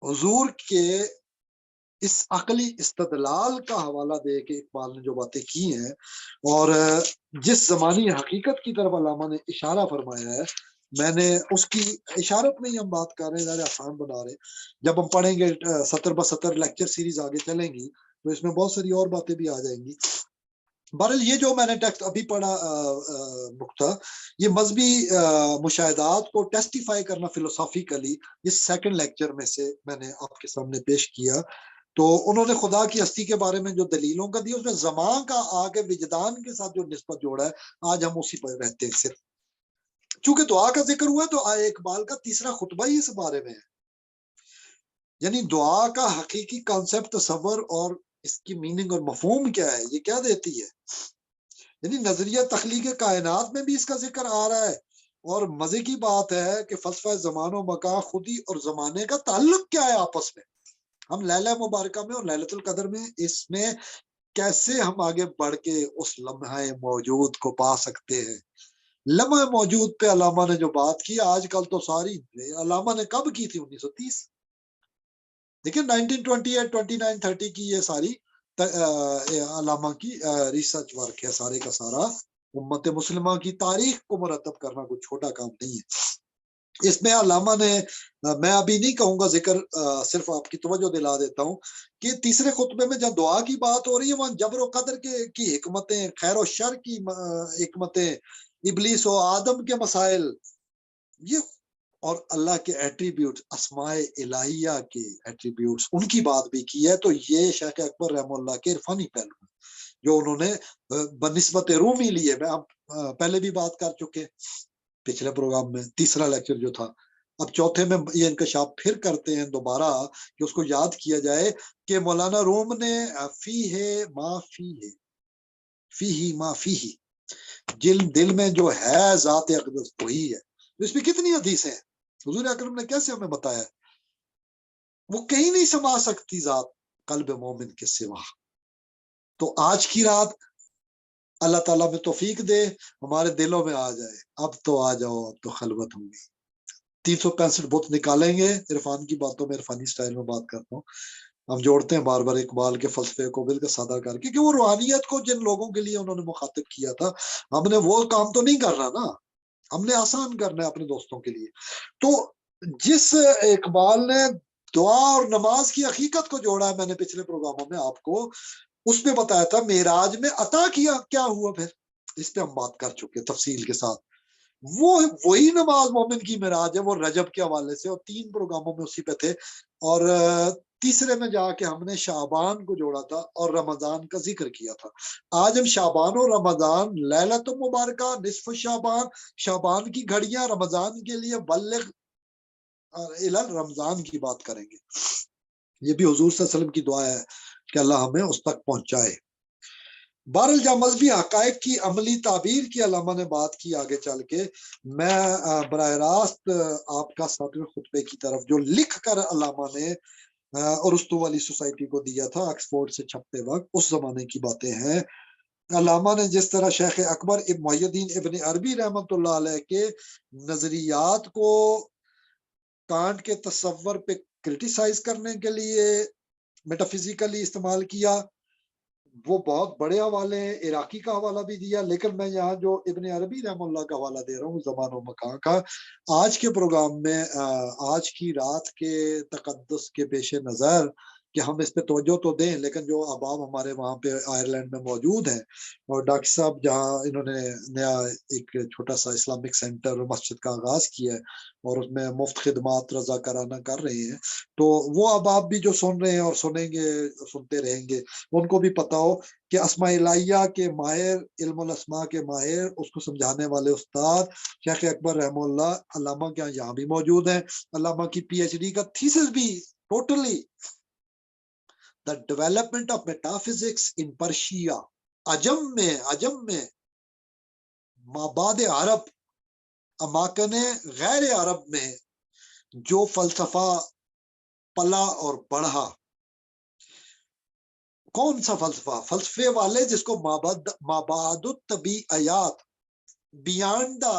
حضور کے اس عقلی استدلال کا حوالہ دے کے اقبال نے جو باتیں کی ہیں اور جس زمانی حقیقت کی طرف علامہ نے اشارہ فرمایا ہے، میں نے اس کی اشارت میں ہی ہم بات کر رہے ہیں، ذرا آسان بنا رہے ہیں۔ جب ہم پڑھیں گے 70 ب 70 لیکچر سیریز آگے چلیں گی تو اس میں بہت ساری اور باتیں بھی آ جائیں گی۔ بہرحال یہ جو میں نے ٹیکسٹ ابھی پڑھا نقطہ، یہ مذہبی مشاہدات کو ٹیسٹیفائی کرنا فلسافیکلی، اس سیکنڈ لیکچر میں سے میں نے آپ کے سامنے پیش کیا۔ تو انہوں نے خدا کی ہستی کے بارے میں جو دلیلوں کا دیا، اس میں زمان کا آگے وجدان کے ساتھ جو نسبت جوڑا ہے، آج ہم اسی پر رہتے ہیں صرف۔ چونکہ دعا کا ذکر ہوا تو اقبال کا تیسرا خطبہ ہی اس بارے میں ہے، یعنی دعا کا حقیقی کانسیپٹ، تصور اور اس کی میننگ اور مفہوم کیا ہے، یہ کیا دیتی ہے۔ یعنی نظریہ تخلیق کائنات میں بھی اس کا ذکر آ رہا ہے، اور مزے کی بات ہے کہ فلسفہ زمان و مکان، خودی اور زمانے کا تعلق کیا ہے آپس میں۔ ہم لیلہ مبارکہ میں اور لیلۃ القدر میں اس میں کیسے ہم آگے بڑھ کے اس لمحہ موجود کو پا سکتے ہیں۔ لمحہ موجود پہ علامہ نے جو بات کی، آج کل تو ساری علامہ نے کب کی تھی؟ 1930۔ دیکھیں 1928 29 30 کی یہ ساری علامہ کی ریسرچ ورک ہے، سارے کا سارا امت مسلمہ کی تاریخ کو مرتب کرنا کوئی چھوٹا کام نہیں ہے۔ اس میں علامہ نے، میں ابھی نہیں کہوں گا ذکر، صرف آپ کی توجہ دلا دیتا ہوں کہ تیسرے خطبے میں جب دعا کی بات ہو رہی ہے، وہاں جبر و قدر کی حکمتیں، خیر و شر کی حکمتیں، ابلیس و آدم کے مسائل، یہ اور اللہ کے ایٹریبیوٹس، اسماء الہیہ کے ایٹریبیوٹس، ان کی بات بھی کی ہے۔ تو یہ شیخ اکبر رحمہ اللہ کے عرفانی پہلو جو انہوں نے بنسبت رومی لیے، میں پہلے بھی بات کر چکے پچھلے پروگرام میں، تیسرا لیکچر جو تھا۔ اب چوتھے میں یہ انکشاف پھر کرتے ہیں دوبارہ کہ اس کو یاد کیا جائے کہ مولانا روم نے فی ہے ما فی ہے، فی ہی ما فی ہی، دل میں جو ہے ذات اقدس وہی ہے۔ اس میں کتنی حدیثیں ہیں، حضور اکرم نے کیسے ہمیں بتایا، وہ کہیں نہیں سما سکتی ذات قلب مومن کے سوا۔ تو آج کی رات اللہ تعالیٰ میں توفیق دے ہمارے دلوں میں آ جائے، اب تو آ جاؤ، اب تو خلوت ہوں گی۔ 365 بت نکالیں گے، عرفان کی باتوں میں عرفانی سٹائل میں بات کرتا ہوں، ہم جوڑتے ہیں بار بار اقبال کے فلسفے کو بالکل سادہ کر کے، کہ وہ روحانیت کو جن لوگوں کے لیے انہوں نے مخاطب کیا تھا، ہم نے وہ کام تو نہیں کرنا نا، ہم نے آسان کرنا ہے اپنے دوستوں کے لیے۔ تو جس اقبال نے دعا اور نماز کی حقیقت کو جوڑا ہے، میں نے پچھلے پروگراموں میں آپ کو اس میں بتایا تھا، معراج میں عطا کیا کیا ہوا، پھر اس پہ ہم بات کر چکے تفصیل کے ساتھ۔ وہی نماز مومن کی معراج ہے، وہ رجب کے حوالے سے، اور 3 پروگراموں میں اسی پہ تھے، اور تیسرے میں جا کے ہم نے شعبان کو جوڑا تھا اور رمضان کا ذکر کیا تھا۔ آج ہم شعبان اور رمضان، لیلۃ المبارکہ، نصف شعبان، شعبان کی گھڑیاں، رمضان کے لیے بلغ رمضان کی بات کریں گے۔ یہ بھی حضور صلی اللہ علیہ وسلم کی دعا ہے کہ اللہ ہمیں اس تک پہنچائے۔ بہرحال جب مذہبی حقائق کی عملی تعبیر کی علامہ نے بات کی آگے چل کے، میں براہ راست آپ کا 7ویں خطبے کی طرف جو لکھ کر علامہ نے ارسطو والی سوسائٹی کو دیا تھا آکسفورڈ سے چھپتے وقت، اس زمانے کی باتیں ہیں۔ علامہ نے جس طرح شیخ اکبر محی الدین ابن عربی رحمۃ اللہ علیہ کے نظریات کو کانٹ کے تصور پہ کرٹیسائز کرنے کے لیے میٹافزیکلی استعمال کیا، وہ بہت بڑے حوالے ہیں، عراقی کا حوالہ بھی دیا، لیکن میں یہاں جو ابن عربی رحم اللہ کا حوالہ دے رہا ہوں زمان و مکان کا، آج کے پروگرام میں آج کی رات کے تقدس کے پیش نظر کہ ہم اس پہ توجہ تو دیں، لیکن جو احباب ہمارے وہاں پہ آئرلینڈ میں موجود ہیں، اور ڈاکٹر صاحب جہاں انہوں نے نیا ایک چھوٹا سا اسلامک سینٹر مسجد کا آغاز کیا ہے اور اس میں مفت خدمات رضاکارانہ کر رہے ہیں، تو وہ احباب بھی جو سن رہے ہیں اور سنیں گے، سنتے رہیں گے، ان کو بھی پتا ہو کہ اسماء الہیہ کے ماہر، علم الاسماء کے ماہر، اس کو سمجھانے والے استاد شیخ اکبر رحمہ اللہ علامہ کے یہاں بھی موجود ہیں۔ علامہ کی پی ایچ ڈی کا تھیسس بھی totally the development of metaphysics in Persia, عجم میں مابعد عرب، اماکن غیر عرب میں جو فلسفہ پلا اور بڑھا، کون سا فلسفے والے جس کو مابعد الطبیعیات، بیانڈ دا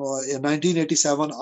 1987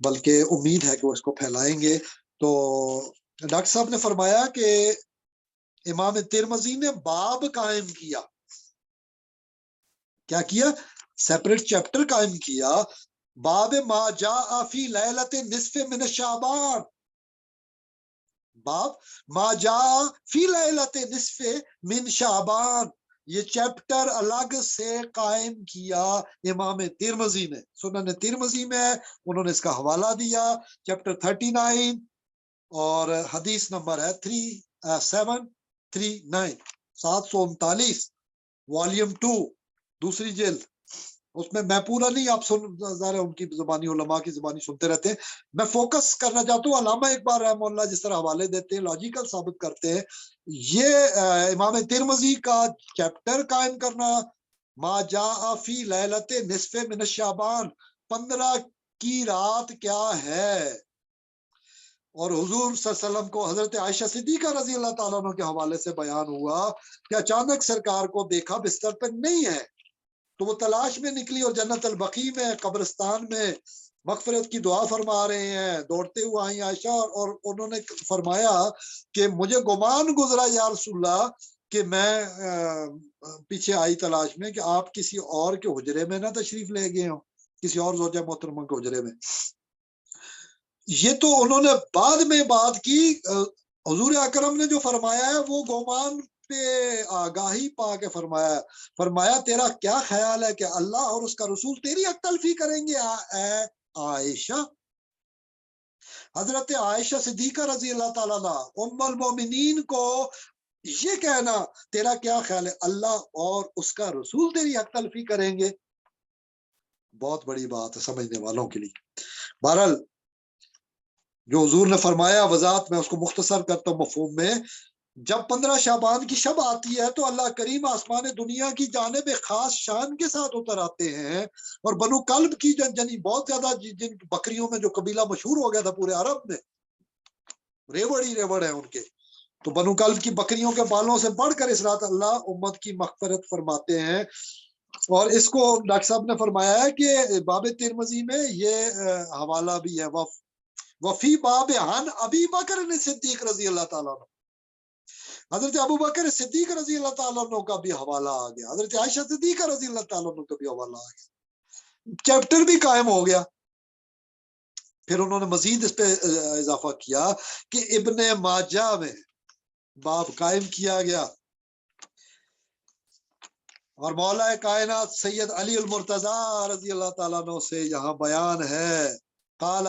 بلکہ امید ہے کہ وہ اس کو پھیلائیں گے۔ تو ڈاکٹر صاحب نے فرمایا کہ امام ترمذی نے باب قائم کیا، کیا کیا؟ سیپریٹ چیپٹر قائم کیا، باب ما جاء فی لیلۃ نصف من شعبان، باب ما جاء فی لیلۃ نصف من شعبان، یہ چیپٹر الگ سے قائم کیا امام ترمذی نے، سنن ترمذی میں انہوں نے اس کا حوالہ دیا، چیپٹر 39 اور حدیث نمبر ہے 3739 739 والیوم 2 دوسری جلد، اس میں پورا نہیں، آپ سن ظاہر ان کی زبانی علماء کی زبانی سنتے رہتے ہیں، میں فوکس کرنا چاہتا ہوں علامہ اقبال رحمہ اللہ جس طرح حوالے دیتے ہیں، لاجیکل ثابت کرتے ہیں، یہ امام ترمذی کا چیپٹر قائم کرنا، ما جاء فی لیلۃ نصف من شعبان، 15 کی رات کیا ہے، اور حضور صلی اللہ علیہ وسلم کو حضرت عائشہ صدیقہ رضی اللہ تعالیٰ عنہ کے حوالے سے بیان ہوا کہ اچانک سرکار کو دیکھا بستر پہ نہیں ہے، تو وہ تلاش میں نکلی اور جنت البقیع میں قبرستان میں مغفرت کی دعا فرما رہے ہیں، دوڑتے ہوئے آئی عائشہ اور انہوں نے فرمایا کہ مجھے گمان گزرا یا رسول اللہ کہ میں پیچھے آئی تلاش میں کہ آپ کسی اور کے حجرے میں نہ تشریف لے گئے ہوں، کسی اور زوجہ محترمہ کے حجرے میں۔ یہ تو انہوں نے بعد میں بات کی، حضور اکرم نے جو فرمایا ہے وہ گمان پہ آگاہی پا کے فرمایا تیرا کیا خیال ہے کہ اللہ اور اس کا رسول تیری حق تلفی کریں گے اے عائشہ؟ حضرت عائشہ صدیقہ رضی اللہ تعالیٰ عنہ ام المومنین کو یہ کہنا تیرا کیا خیال ہے اللہ اور اس کا رسول تیری حق تلفی کریں گے، بہت بڑی بات ہے سمجھنے والوں کے لیے۔ بہرحال جو حضور نے فرمایا وضاحت میں اس کو مختصر کرتا ہوں مفہوم میں، جب 15 شعبان کی شب آتی ہے تو اللہ کریم آسمان دنیا کی جانب ایک خاص شان کے ساتھ اتر آتے ہیں، اور بنو کلب کی جنی بہت زیادہ جن بکریوں میں جو قبیلہ مشہور ہو گیا تھا پورے عرب میں، ریوڑ ہیں ان کے، تو بنو کلب کی بکریوں کے بالوں سے بڑھ کر اس رات اللہ امت کی مغفرت فرماتے ہیں۔ اور اس کو ڈاکٹر صاحب نے فرمایا ہے کہ باب ترمذی میں یہ حوالہ بھی ہے، وفی باب عن ابی بکر صدیق رضی اللہ تعالیٰ عنہ، حضرت ابو بکر صدیق رضی اللہ تعالیٰ عنہ کا بھی حوالہ آ گیا، حضرت عائشہ صدیقہ رضی اللہ تعالیٰ عنہ کا بھی حوالہ آ گیا، چیپٹر بھی قائم ہو گیا۔ پھر انہوں نے مزید اس پہ اضافہ کیا کہ ابن ماجہ میں باب قائم کیا گیا، اور مولا کائنات سید علی المرتضی رضی اللہ تعالیٰ عنہ سے یہاں بیان ہے، قال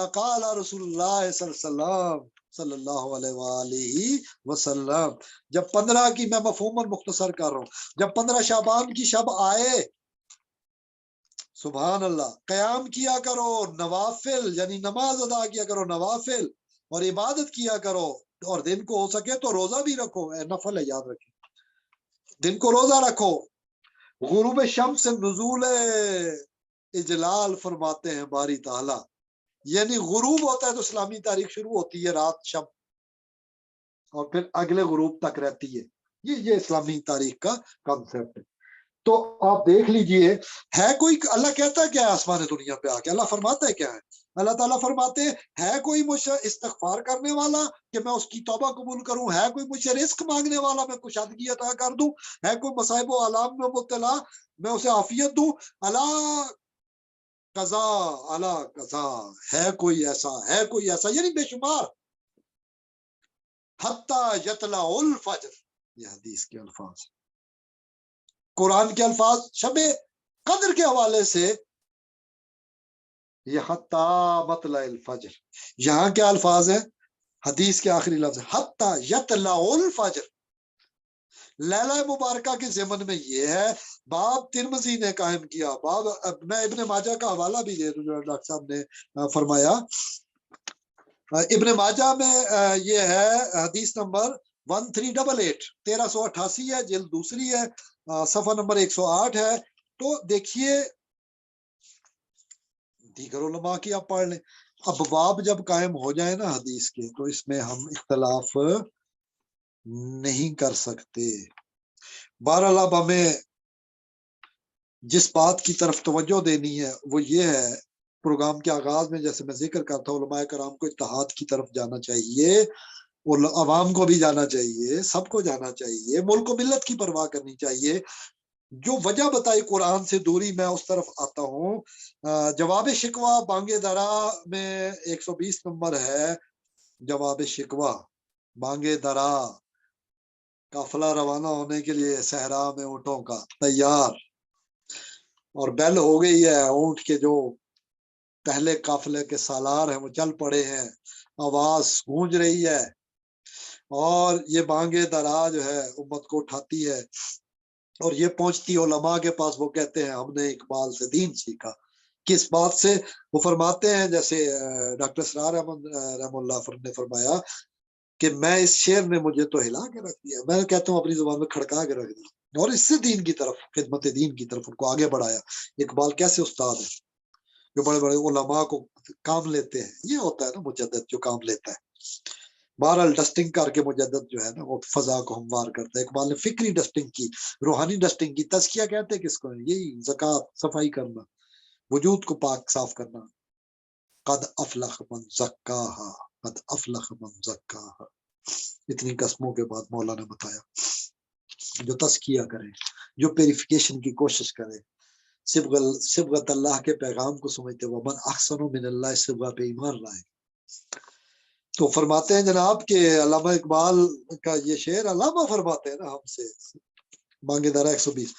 رسول اللہ صلی اللہ علیہ وآلہ وسلم، جب 15 کی میں مفہوماً مختصر کر رہا ہوں، جب 15 شعبان کی شب آئے، سبحان اللہ، قیام کیا کرو، نوافل یعنی نماز ادا کیا کرو، نوافل اور عبادت کیا کرو، اور دن کو ہو سکے تو روزہ بھی رکھو، نفل ہے یاد رکھیں، دن کو روزہ رکھو۔ غروب شمس سے نزول اجلال فرماتے ہیں باری تعالیٰ، یعنی غروب ہوتا ہے تو اسلامی تاریخ شروع ہوتی ہے رات شب، اور پھر اگلے غروب تک رہتی ہے، یہ اسلامی تاریخ کا کانسیپٹ ہے۔ تو آپ دیکھ لیجئے ہے کوئی، اللہ کہتا ہے کیا ہے آسمان دنیا پہ آ کے، اللہ فرماتا ہے کیا ہے، اللہ تعالیٰ فرماتے ہیں ہے کوئی مجھ سے استغفار کرنے والا کہ میں اس کی توبہ قبول کروں، ہے کوئی مجھ سے رزق مانگنے والا میں کشادگی عطا کر دوں، ہے کوئی مصائب و آلام میں مبتلا میں اسے عافیت دوں، اللہ قضا ہے کوئی ایسا یعنی بے شمار، حتی یطلع الفجر، یہ حدیث کے الفاظ، قرآن کے الفاظ شب قدر کے حوالے سے، یہ حتی مطلع الفجر، یہاں کیا الفاظ ہیں، حدیث کے آخری لفظ حتی یطلع الفجر، لیلہ مبارکہ کے ضمن میں یہ ہے، باب ترمذی نے قائم کیا، باب میں ابن ماجہ کا حوالہ بھی دے دوں، ڈاکٹر صاحب نے فرمایا ابن ماجہ میں یہ ہے حدیث نمبر 1388 1388 ہے، جلد دوسری ہے، صفحہ نمبر 108 ہے۔ تو دیکھیے دیگر علماء کی آپ پڑھ لیں، اب باب جب قائم ہو جائے نا حدیث کے تو اس میں ہم اختلاف نہیں کر سکتے۔ بہرحال اب ہمیں جس بات کی طرف توجہ دینی ہے وہ یہ ہے پروگرام کے آغاز میں جیسے میں ذکر کرتا ہوں، علماء کرام کو اتحاد کی طرف جانا چاہیے، اور عوام کو بھی جانا چاہیے، سب کو جانا چاہیے، ملک و ملت کی پرواہ کرنی چاہیے۔ جو وجہ بتائی قرآن سے دوری، میں اس طرف آتا ہوں۔ جواب شکوہ بانگ درا میں 120 نمبر ہے۔ جواب شکوہ بانگ درا، قافلہ روانہ ہونے کے لیے صحرا میں اونٹوں کا تیار، اور بیل ہو گئی ہے، اونٹ کے جو پہلے قافلے کے سالار ہیں وہ چل پڑے ہیں، آواز گونج رہی ہے، اور یہ بانگ درا جو ہے امت کو اٹھاتی ہے، اور یہ پہنچتی علماء کے پاس، وہ کہتے ہیں ہم نے اقبال سے دین سیکھا۔ کس بات سے؟ وہ فرماتے ہیں، جیسے ڈاکٹر اسرار احمد رحم اللہ نے فرمایا کہ میں اس شعر نے مجھے تو ہلا کے رکھ دیا، میں کہتا ہوں اپنی زبان میں کھڑکا کے رکھ دیا، اور اس سے دین کی طرف، خدمت دین کی طرف ان کو آگے بڑھایا۔ اقبال کیسے استاد ہے جو بڑے بڑے علماء کو کام لیتے ہیں، یہ ہوتا ہے نا مجدد جو کام لیتا ہے۔ بہرحال ڈسٹنگ کر کے مجدد جو ہے نا وہ فضا کو ہموار کرتا ہے۔ اقبال نے فکری ڈسٹنگ کی، روحانی ڈسٹنگ کی۔ تزکیہ کہتے ہیں کس کو؟ یہی زکوٰۃ، صفائی کرنا، وجود کو پاک صاف کرنا۔ قد افلح من زکاہا، قد افلح من زکاہا، اتنی قسموں کے بعد مولا نے بتایا جو تزکیہ کرے، جو پیریفیکیشن کی کوشش کرے، صبغت اللہ کے پیغام کو سمجھتے، ومن احسن من اللہ صبغہ پہ ایمان لائے۔ تو فرماتے ہیں جناب کہ علامہ اقبال کا یہ شعر علامہ فرماتے ہیں نا ہم سے، بانگ درا 120،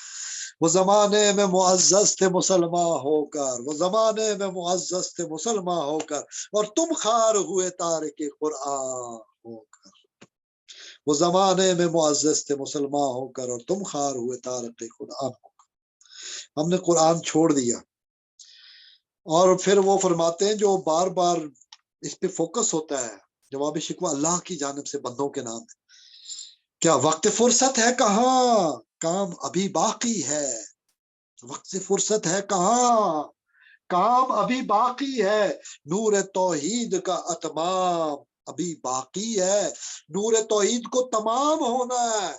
وہ زمانے میں معزز تھے مسلمان ہو کر، وہ زمانے میں معزز تھے مسلمان ہو کر، اور تم خار ہوئے تارک قرآن ہو کر۔ وہ زمانے میں معزز تھے مسلمان ہو کر، اور تم خار ہوئے تارک قرآن ہو کر۔ ہم نے قرآن چھوڑ دیا۔ اور پھر وہ فرماتے ہیں جو بار بار اس پہ فوکس ہوتا ہے، جواب شکوہ اللہ کی جانب سے بندوں کے نام ہے۔ کیا وقت فرصت ہے کہاں، کام ابھی باقی ہے، وقت فرصت ہے کہاں، کام ابھی باقی ہے، نور توحید کا اتمام ابھی باقی ہے۔ نور توحید کو تمام ہونا ہے،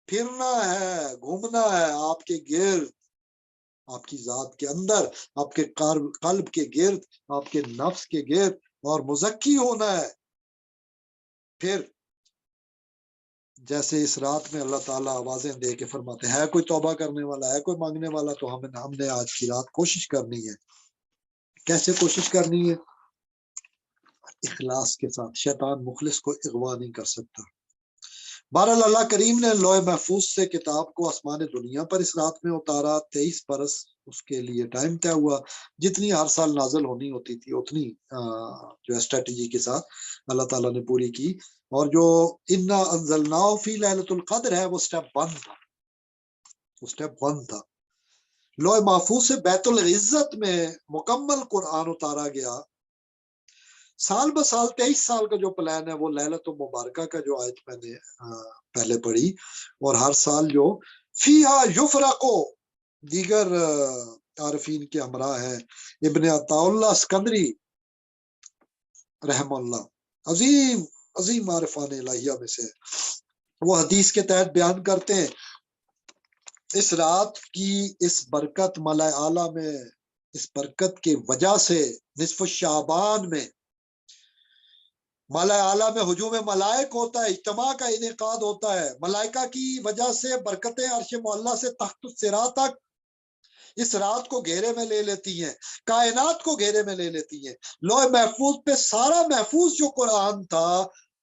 پھرنا ہے، گھومنا ہے آپ کے گرد، آپ کی ذات کے اندر، آپ کے قلب کے گرد، آپ کے نفس کے گرد، اور مزکی ہونا ہے۔ پھر جیسے اس رات میں اللہ تعالیٰ آوازیں دے کے فرماتے ہیں کوئی توبہ کرنے والا ہے، کوئی مانگنے والا، تو ہم نے آج کی رات کوشش کرنی ہے۔ کیسے کوشش کرنی ہے؟ اخلاص کے ساتھ۔ شیطان مخلص کو اغوا نہیں کر سکتا۔ بہرحال اللہ کریم نے لوح محفوظ سے کتاب کو آسمان دنیا پر اس رات میں اتارا۔ 23 برس اس کے لیے ٹائم طے ہوا، جتنی ہر سال نازل ہونی ہوتی تھی اتنی جو اسٹریٹجی کے ساتھ اللہ تعالیٰ نے پوری کی۔ اور جو انا انزلناہ فی لیلۃ القدر ہے وہ سٹیپ 1 تھا، وہ سٹیپ 1 تھا۔ لوح محفوظ سے بیت العزت میں مکمل قرآن اتارا گیا۔ سال بسال 23 سال کا جو پلان ہے وہ لیلۃ المبارکہ کا جو آیت میں نے پہلے پڑھی، اور ہر سال جو فیہا یفرقو، دیگر عارفین کے ہمراہ ہے ابن عطا اللہ اسکندری رحم اللہ، عظیم عظیم عارفان الہیہ میں سے، وہ حدیث کے تحت بیان کرتے ہیں اس رات کی اس برکت ملائے اعلیٰ میں، اس برکت کی وجہ سے نصف شعبان میں ملائے اعلیٰ میں ہجوم ملائک ہوتا ہے، اجتماع کا انعقاد ہوتا ہے، ملائکہ کی وجہ سے برکتیں عرش معلیٰ سے تخت الصراع تک اس رات کو گھیرے میں لے لیتی ہیں، کائنات کو گھیرے میں لے لیتی ہیں۔ لوح محفوظ پہ سارا محفوظ جو قرآن تھا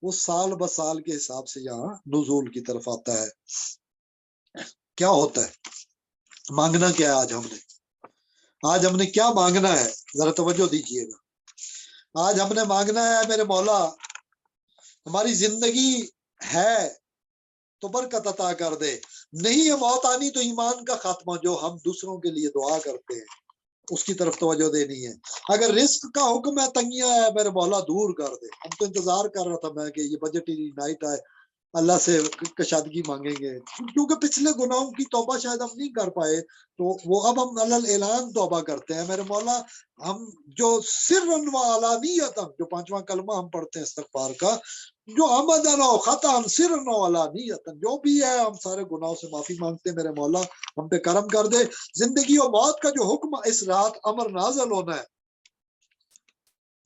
وہ سال بسال کے حساب سے یہاں نزول کی طرف آتا ہے۔ کیا ہوتا ہے؟ مانگنا کیا ہے آج ہم نے کیا مانگنا ہے؟ ذرا توجہ دیجئے گا۔ آج ہم نے مانگنا ہے میرے مولا ہماری زندگی ہے تو برکت عطا کر دے، نہیں ہے موت آنی تو ایمان کا خاتمہ، جو ہم دوسروں کے لیے دعا کرتے ہیں اس کی طرف توجہ دینی ہے۔ اگر رزق کا حکم ہے، تنگیاں ہے، میرے مولا دور کر دے۔ ہم تو انتظار کر رہا تھا میں کہ یہ بجٹری نائٹ آئے، اللہ سے کشادگی مانگیں گے، کیونکہ پچھلے گناہوں کی توبہ شاید ہم نہیں کر پائے، تو وہ اب ہم اعلان توبہ کرتے ہیں۔ میرے مولا ہم جو سرًا و علانیۃً، جو 5واں کلمہ ہم پڑھتے ہیں استغفار کا، جو عمدن و خطأ سرًا و علانیۃً، جو بھی ہے ہم سارے گناہوں سے معافی مانگتے ہیں۔ میرے مولا ہم پہ کرم کر دے۔ زندگی و موت کا جو حکم اس رات امر نازل ہونا ہے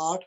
8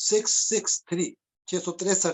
663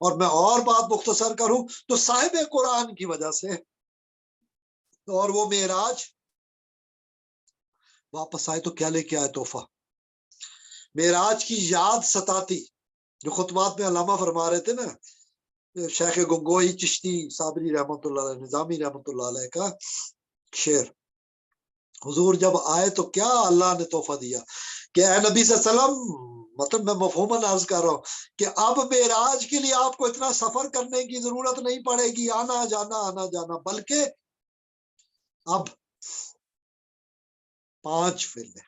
اور میں اور بات مختصر کروں تو صاحب قرآن کی وجہ سے، اور وہ معراج واپس آئے تو کیا لے کے آئے تحفہ، معراج کی یاد ستاتی، جو خطبات میں علامہ فرما رہے تھے نا، شیخ گنگوئی چشتی صابری رحمت اللہ علیہ، نظامی رحمت اللہ علیہ کا شعر، حضور جب آئے تو کیا اللہ نے تحفہ دیا کہ اے نبی صلی اللہ علیہ وسلم، مطلب میں مفہوماً عرض کر رہا ہوں کہ اب معراج کے لیے آپ کو اتنا سفر کرنے کی ضرورت نہیں پڑے گی، آنا جانا، بلکہ اب 5 ویلے،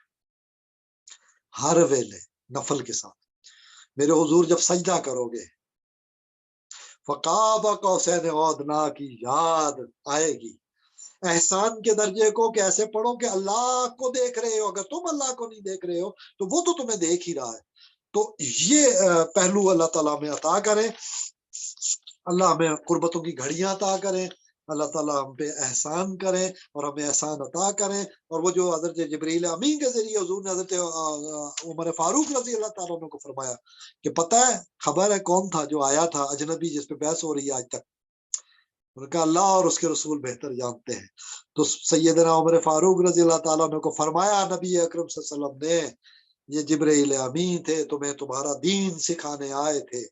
ہر ویلے نفل کے ساتھ میرے حضور جب سجدہ کرو گے، فقاب قوسین او ادنیٰ کی یاد آئے گی، احسان کے درجے کو کیسے پڑھو کہ اللہ کو دیکھ رہے ہو، اگر تم اللہ کو نہیں دیکھ رہے ہو تو وہ تو تمہیں دیکھ ہی رہا ہے۔ تو یہ پہلو اللہ تعالیٰ میں عطا کرے، اللہ ہمیں قربتوں کی گھڑیاں عطا کریں، اللہ تعالیٰ ہم پہ احسان کریں اور ہمیں احسان عطا کریں۔ اور وہ جو حضرت جبریل امین کے ذریعے حضور نے حضرت عمر فاروق رضی اللہ تعالیٰ عنہ کو فرمایا کہ پتہ ہے، خبر ہے کون تھا جو آیا تھا اجنبی جس پہ بحث ہو رہی ہے آج تک؟ ان کا اللہ اور اس کے رسول بہتر جانتے ہیں۔ تو سیدنا عمر فاروق رضی اللہ تعالیٰ عنہ کو فرمایا نبی اکرم صلی اللہ علیہ وسلم نے، یہ جبرائیل امین تھے، تمہیں تمہارا دین سکھانے آئے تھے۔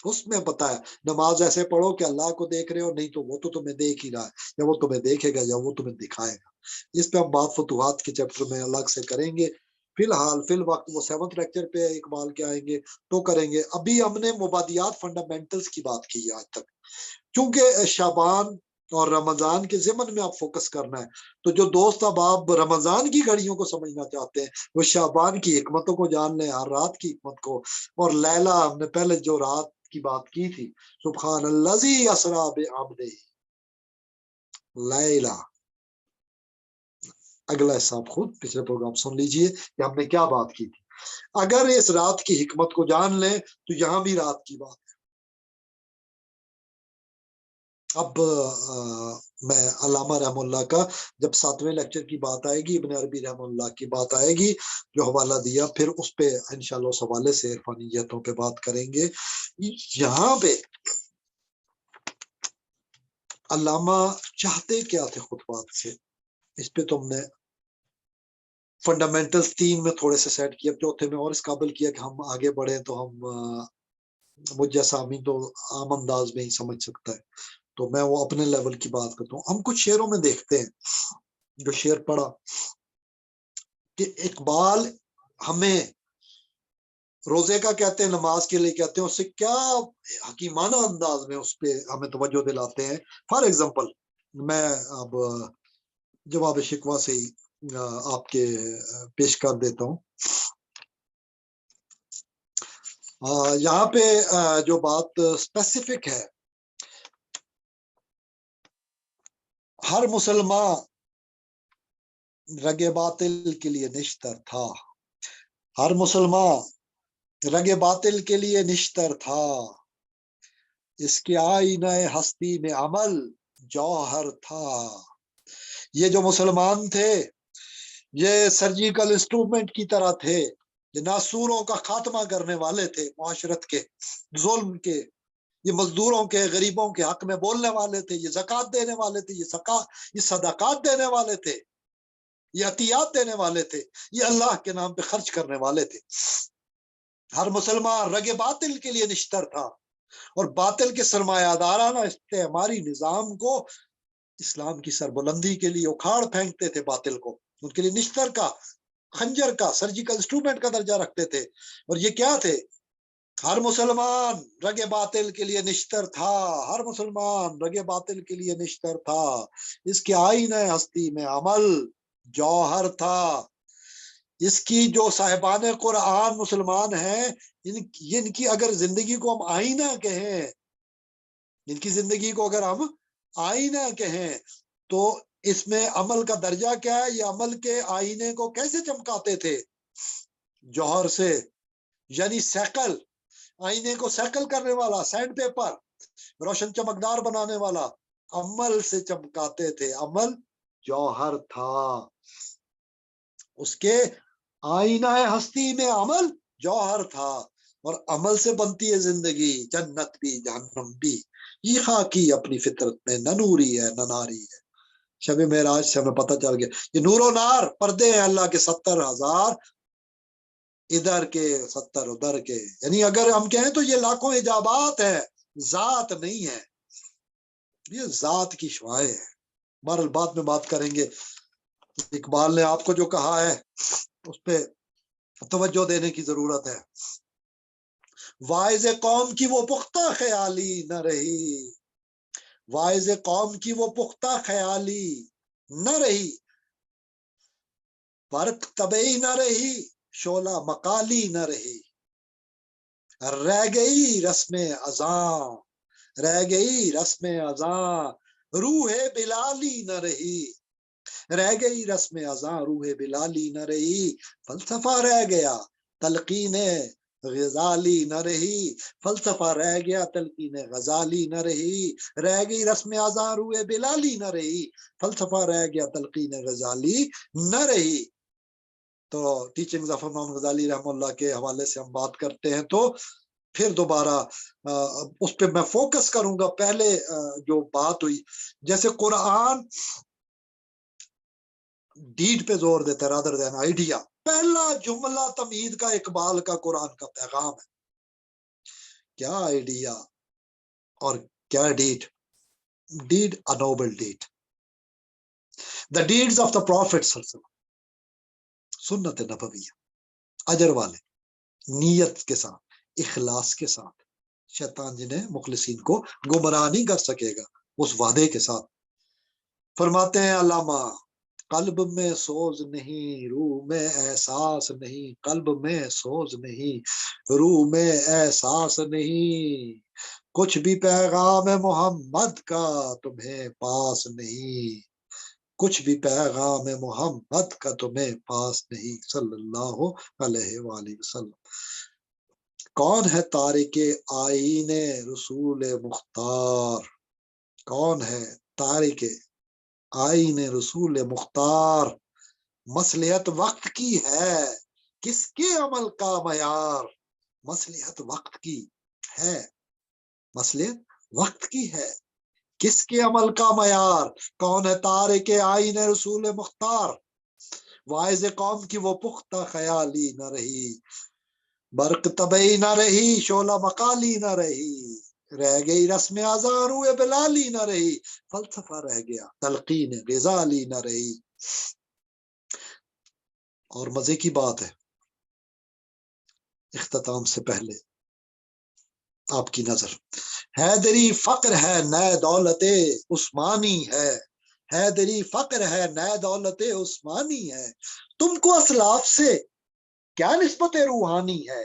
اس میں پتا ہے نماز ایسے پڑھو کہ اللہ کو دیکھ رہے ہو، نہیں تو وہ تو تمہیں دیکھ ہی رہا ہے، یا وہ تمہیں دیکھے گا یا وہ تمہیں دکھائے گا۔ اس پہ ہم بات فتوحات کے چیپٹر میں الگ سے کریں گے، فی الوقت وہ 7th لیکچر پہ اقبال کے آئیں گے تو کریں گے۔ ابھی ہم نے مبادیات فنڈامنٹلز کی بات کی ہے آج تک، چونکہ شعبان اور رمضان کے ضمن میں آپ فوکس کرنا ہے، تو جو دوست اب آپ رمضان کی گھڑیوں کو سمجھنا چاہتے ہیں وہ شعبان کی حکمتوں کو جان لیں، ہر رات کی حکمت کو۔ اور لیلہ ہم نے پہلے جو رات کی بات کی تھی، سبحان الذی اسری بعبدہ لیلہ، اگلا حصہ آپ خود پچھلے پروگرام سن لیجئے کہ ہم نے کیا بات کی تھی۔ اگر اس رات کی حکمت کو جان لیں تو یہاں بھی رات کی بات ہے۔ اب میں علامہ رحم اللہ کا جب 7ویں لیکچر کی بات آئے گی، ابن عربی رحم اللہ کی بات آئے گی جو حوالہ دیا، پھر اس پہ انشاءاللہ اس حوالے سے عرفانیتوں پہ بات کریں گے۔ یہاں پہ علامہ چاہتے کیا تھے خطبات سے، اس پہ تم نے فنڈامنٹلز 3 میں تھوڑے سے سیٹ کیا، چوتھے میں اور اس قابل کیا کہ ہم آگے بڑھیں تو ہم مجھ جیسا آمین تو عام انداز میں ہی سمجھ سکتا ہے، تو میں وہ اپنے لیول کی بات کرتا ہوں۔ ہم کچھ شعروں میں دیکھتے ہیں، جو شعر پڑھا کہ اقبال ہمیں روزے کا کہتے ہیں، نماز کے لیے کہتے ہیں، اس سے کیا حکیمانہ انداز میں اس پہ ہمیں توجہ دلاتے ہیں۔ فار ایگزامپل میں اب جواب شکوہ سے ہی آپ کے پیش کر دیتا ہوں۔ یہاں پہ جو بات اسپیسیفک ہے، ہر مسلمان رگ باطل کے لیے نشتر تھا، ہر مسلمان رگ باطل کے لیے نشتر تھا، اس کے آئینہ ہستی میں عمل جوہر تھا۔ یہ جو مسلمان تھے یہ سرجیکل انسٹرومنٹ کی طرح تھے، یہ ناسوروں کا خاتمہ کرنے والے تھے، معاشرت کے ظلم کے، یہ مزدوروں کے غریبوں کے حق میں بولنے والے تھے، یہ زکوٰۃ دینے والے تھے، یہ صدقات دینے والے تھے، یہ عطیات دینے والے تھے، یہ اللہ کے نام پہ خرچ کرنے والے تھے۔ ہر مسلمان رگ باطل کے لیے نشتر تھا، اور باطل کے سرمایہ دارانہ استعماری نظام کو اسلام کی سربلندی کے لیے اکھاڑ پھینکتے تھے، باطل کو ان کے لیے نشتر کا، خنجر کا، سرجیکل انسٹرومنٹ کا درجہ رکھتے تھے۔ اور یہ کیا تھے؟ ہر مسلمان رگ باطل کے لیے نشتر تھا، ہر مسلمان رگ باطل کے لیے نشتر تھا، اس کے آئینہ ہستی میں عمل جوہر تھا۔ اس کی جو صاحبان قرآن مسلمان ہیں، ان کی اگر زندگی کو ہم آئینہ کہیں، ان کی زندگی کو اگر ہم آئینہ کہیں تو اس میں عمل کا درجہ کیا ہے؟ یہ عمل کے آئینے کو کیسے چمکاتے تھے؟ جوہر سے، یعنی سیکل، آئینے کو سیکل کرنے والا، سینڈ پیپر روشن چمکدار بنانے والا، عمل سے چمکاتے تھے، عمل جوہر تھا، اس کے آئینہ ہستی میں عمل جوہر تھا۔ اور عمل سے بنتی ہے زندگی، جنت بھی جہنم بھی، یہ خاکی اپنی فطرت میں نہ نوری ہے نہ ناری ہے۔ شب معراج سے ہمیں پتہ چل گیا یہ نور و نار پردے ہیں اللہ کے 70,000، ادھر کے 70 ادھر کے، یعنی اگر ہم کہیں تو یہ لاکھوں حجابات ہیں، ذات نہیں ہے، یہ ذات کی شعائیں ہیں۔ بہرحال بعد میں بات کریں گے، اقبال نے آپ کو جو کہا ہے اس پہ توجہ دینے کی ضرورت ہے۔ واعظ قوم کی وہ پختہ خیالی نہ رہی، واعظ قوم کی وہ پختہ خیالی نہ رہی، برق طبعی نہ رہی، شعلہ مقالی نہ رہی، رہ گئی رسم اذاں، رہ گئی رسم اذاں، روح بلالی نہ رہی، رہ گئی رسم اذاں، روح بلالی نہ رہی، فلسفہ رہ گیا تلقین غزالی نہ رہی، فلسفہ رہ گیا تلقین غزالی نہ رہی، رہ گئی رسم اذاں، روح بلالی نہ رہی، فلسفہ رہ گیا تلقین غزالی نہ رہی۔ تو ٹیچنگز آف امام غزالی رحمہ اللہ کے حوالے سے ہم بات کرتے ہیں تو پھر دوبارہ اس پہ میں فوکس کروں گا۔ پہلے جو بات ہوئی جیسے قرآن ڈیڈ پہ زور دیتا ہے رادر دین آئیڈیا، پہلا جملہ تمہید کا اقبال کا قرآن کا پیغام ہے، کیا آئیڈیا اور کیا deed, deed a noble deed, the deeds of the prophets، سنت نبویہ، اجر والے، نیت کے ساتھ، اخلاص کے ساتھ، شیطان جنہیں مخلصین کو گمراہ نہیں کر سکے گا، اس وعدے کے ساتھ۔ فرماتے ہیں علامہ، قلب میں سوز نہیں، روح میں احساس نہیں، قلب میں سوز نہیں، روح میں احساس نہیں، کچھ بھی پیغام محمد کا تمہیں پاس نہیں، کچھ بھی پیغام محمد کا تمہیں پاس نہیں، صلی اللہ علیہ وآلہ وسلم۔ کون ہے تارک آئین رسول مختار، کون ہے تارک آئین رسول مختار، مصلحت وقت کی ہے کس کے عمل کا معیار، مصلحت وقت کی ہے، مصلحت وقت کی ہے کس کے عمل کا معیار، کون ہے تارک آئین رسول مختار، واعظ قوم کی وہ پختہ خیالی نہ رہی، برق طبعی نہ رہی، شعلہ مقالی نہ رہی، رہ گئی رسم اذاں، روح بلالی نہ رہی، فلسفہ رہ گیا تلقین غزالی نہ رہی۔ اور مزے کی بات ہے، اختتام سے پہلے آپ کی نظر، حیدری فقر ہے نئے دولت عثمانی ہے، حیدری فقر ہے نئے دولت عثمانی ہے، تم کو اسلاف سے کیا نسبت روحانی ہے،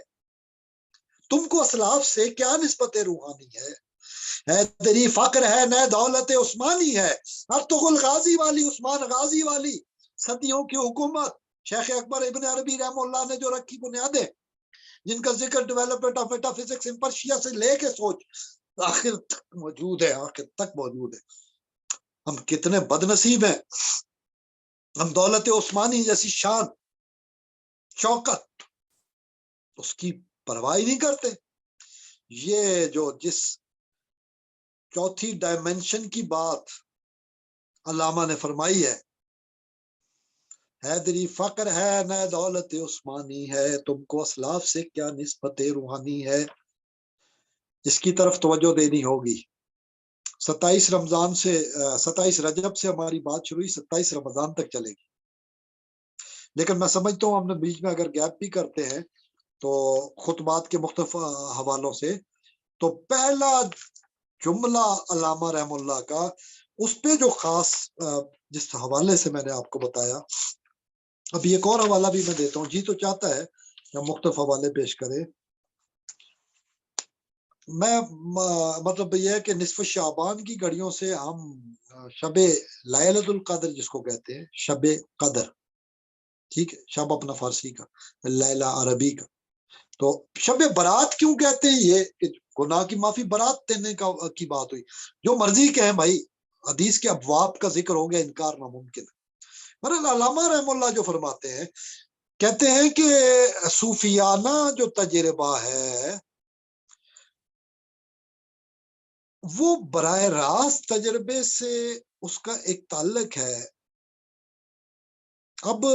تم کو اسلاف سے کیا نسبت روحانی ہے، حیدری فقر ہے نئے دولت عثمانی ہے، ارطغرل غازی والی، عثمان غازی والی صدیوں کی حکومت، شیخ اکبر ابن عربی رحمہ اللہ نے جو رکھی بنیادیں، جن کا ذکر development of meta physics in Persia سے لے کے سوچ آخر تک موجود ہے، آخر تک موجود ہے۔ ہم کتنے بد نصیب ہیں، ہم دولت عثمانی جیسی شان شوکت اس کی پرواہ نہیں کرتے۔ یہ جو جس چوتھی ڈائمنشن کی بات علامہ نے فرمائی ہے، حیدری فقر ہے نہ دولت عثمانی ہے، تم کو اسلاف سے کیا نسبت روحانی ہے، اس کی طرف توجہ دینی ہوگی۔ 27 رجب سے ہماری بات شروع ہوئی، 27 رمضان تک چلے گی، لیکن میں سمجھتا ہوں ہم نے بیچ میں اگر گیپ بھی کرتے ہیں تو خطبات کے مختلف حوالوں سے، تو پہلا جملہ علامہ رحم اللہ کا اس پہ جو خاص جس حوالے سے میں نے آپ کو بتایا، اب ایک اور حوالہ بھی میں دیتا ہوں، جی تو چاہتا ہے کہ مختلف حوالے پیش کرے۔ میں مطلب یہ ہے کہ نصف شعبان کی گھڑیوں سے ہم شب لیلۃ القدر جس کو کہتے ہیں، شب قدر، ٹھیک ہے، شب اپنا فارسی کا، لیلہ عربی کا، تو شب برات کیوں کہتے ہیں؟ یہ کہ گناہ کی معافی برات دینے کی بات ہوئی، جو مرضی کہیں بھائی، حدیث کے ابواب کا ذکر ہو گیا، انکار ناممکن ہے۔ علامہ رحم اللہ جو فرماتے ہیں کہتے ہیں کہ صوفیانہ جو تجربہ ہے وہ براہ راست تجربے سے اس کا ایک تعلق ہے. اب